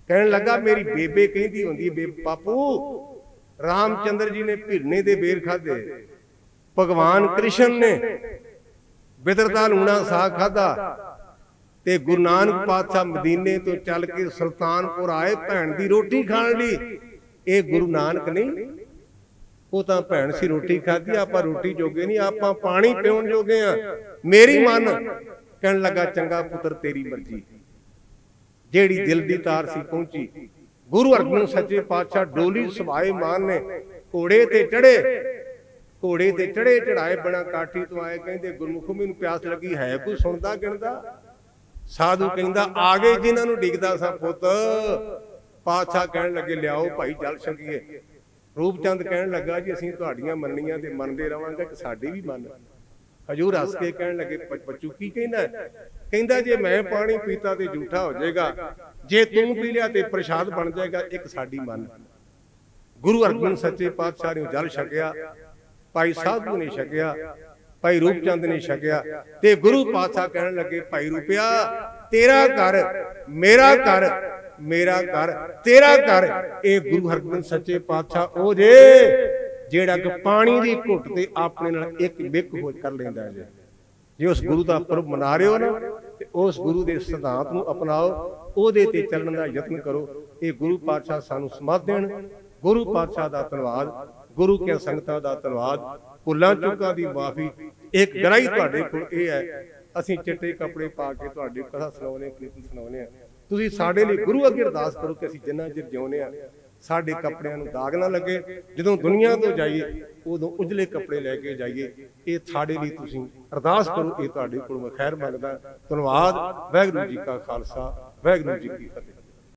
कहन लगा मेरी बेबे कहती होंदी बेबे बापू रामचंद्र जी ने भिरने दे बेर खाधे, भगवान कृष्ण ने बिदरता लूणा साग खाधा, ते गुरु नानक पातशाह मदीने तो चल के सुल्तानपुर आए भैन दी रोटी खाण लई। ये गुरु नानक नहीं, वो तां भैन सी रोटी खाधी, आपां रोटी जोगे नहीं, आपां पानी पीउण जोगे आ। मेरी मन कहन लगा चंगा पुत्र तेरी मर्जी। जेड़ी दिल दी तार सी पहुंची। गुरु अर्जन सच्चे पातशाह डोली सवाए मान ने घोड़े ते चढ़े, घोड़े ते चढ़े चढ़ाए बिना काठी तो आए। कहते गुरमुखो मैनूं प्यास लगी है, कोई सुनदा गिणदा? साधु कहंदा आ गए जिन्हां नूं डिगदा सा पुत। पातशाह कहन लगे लियाओ भाई जल छकीए। रूपचंद कहन लगा जी असीं तुहाडीआं मन्नियां ते मनदे रहांगे, कि साडी भी मन। हजूर हस के कहन लगे बच्चू की कहना? कहंदा जे मैं पानी पीता तो झूठा हो जाएगा, जे तू पी लिया तो प्रसाद बन जाएगा, एक साडी मन। गुरु अर्जन सच्चे पातशाह ने जल छकिया, भाई साधु ने छकिया, भाई रूपचंद ने छकिया। ते गुरु पातशाह कहन लगे भाई रूपिया तेरा घर मेरा घर, मेरा घर तेरा घर। ये गुरु हरगोबिंद सच्चे पातशाह ओ जे जेड़ा कि पानी की घुट ते अपने नाल एक बिक हो कर लेंदा है। जे उस गुरु का पुरब मना रहे हो ना, ते उस गुरु के सिद्धांत नूं अपनाओ, ओहदे ते चलण दा यत्न करो। ये गुरु पातशाह सानू समाध देण। गुरु पातशाह दा धन्नवाद, गुरु के संगतां दा धन्नवाद, भुल्लां चुकां दी माफी। एक गराही तुहाडे कोल इह है, असीं चिट्टे कपड़े पा के तुहाडी कथा सुणाउने, कीर्तन सुणाउने आ। तुसीं साडे लई गुरु अगे अरदास करो कि असीं जिन्ना चिर जिउंदे आ साडे कपड़िਆਂ ਨੂੰ दाग ना लगे। ਜਦੋਂ दुनिया तो जाइए उदों उजले कपड़े लैके जाइए। ये साडे लई तुसीं अरदास करो। ये तुहाडे कोल मैं खैर मंगदा। धन्नवाद। वाहिगुरू जी का खालसा, वाहिगुरू जी की फतेह।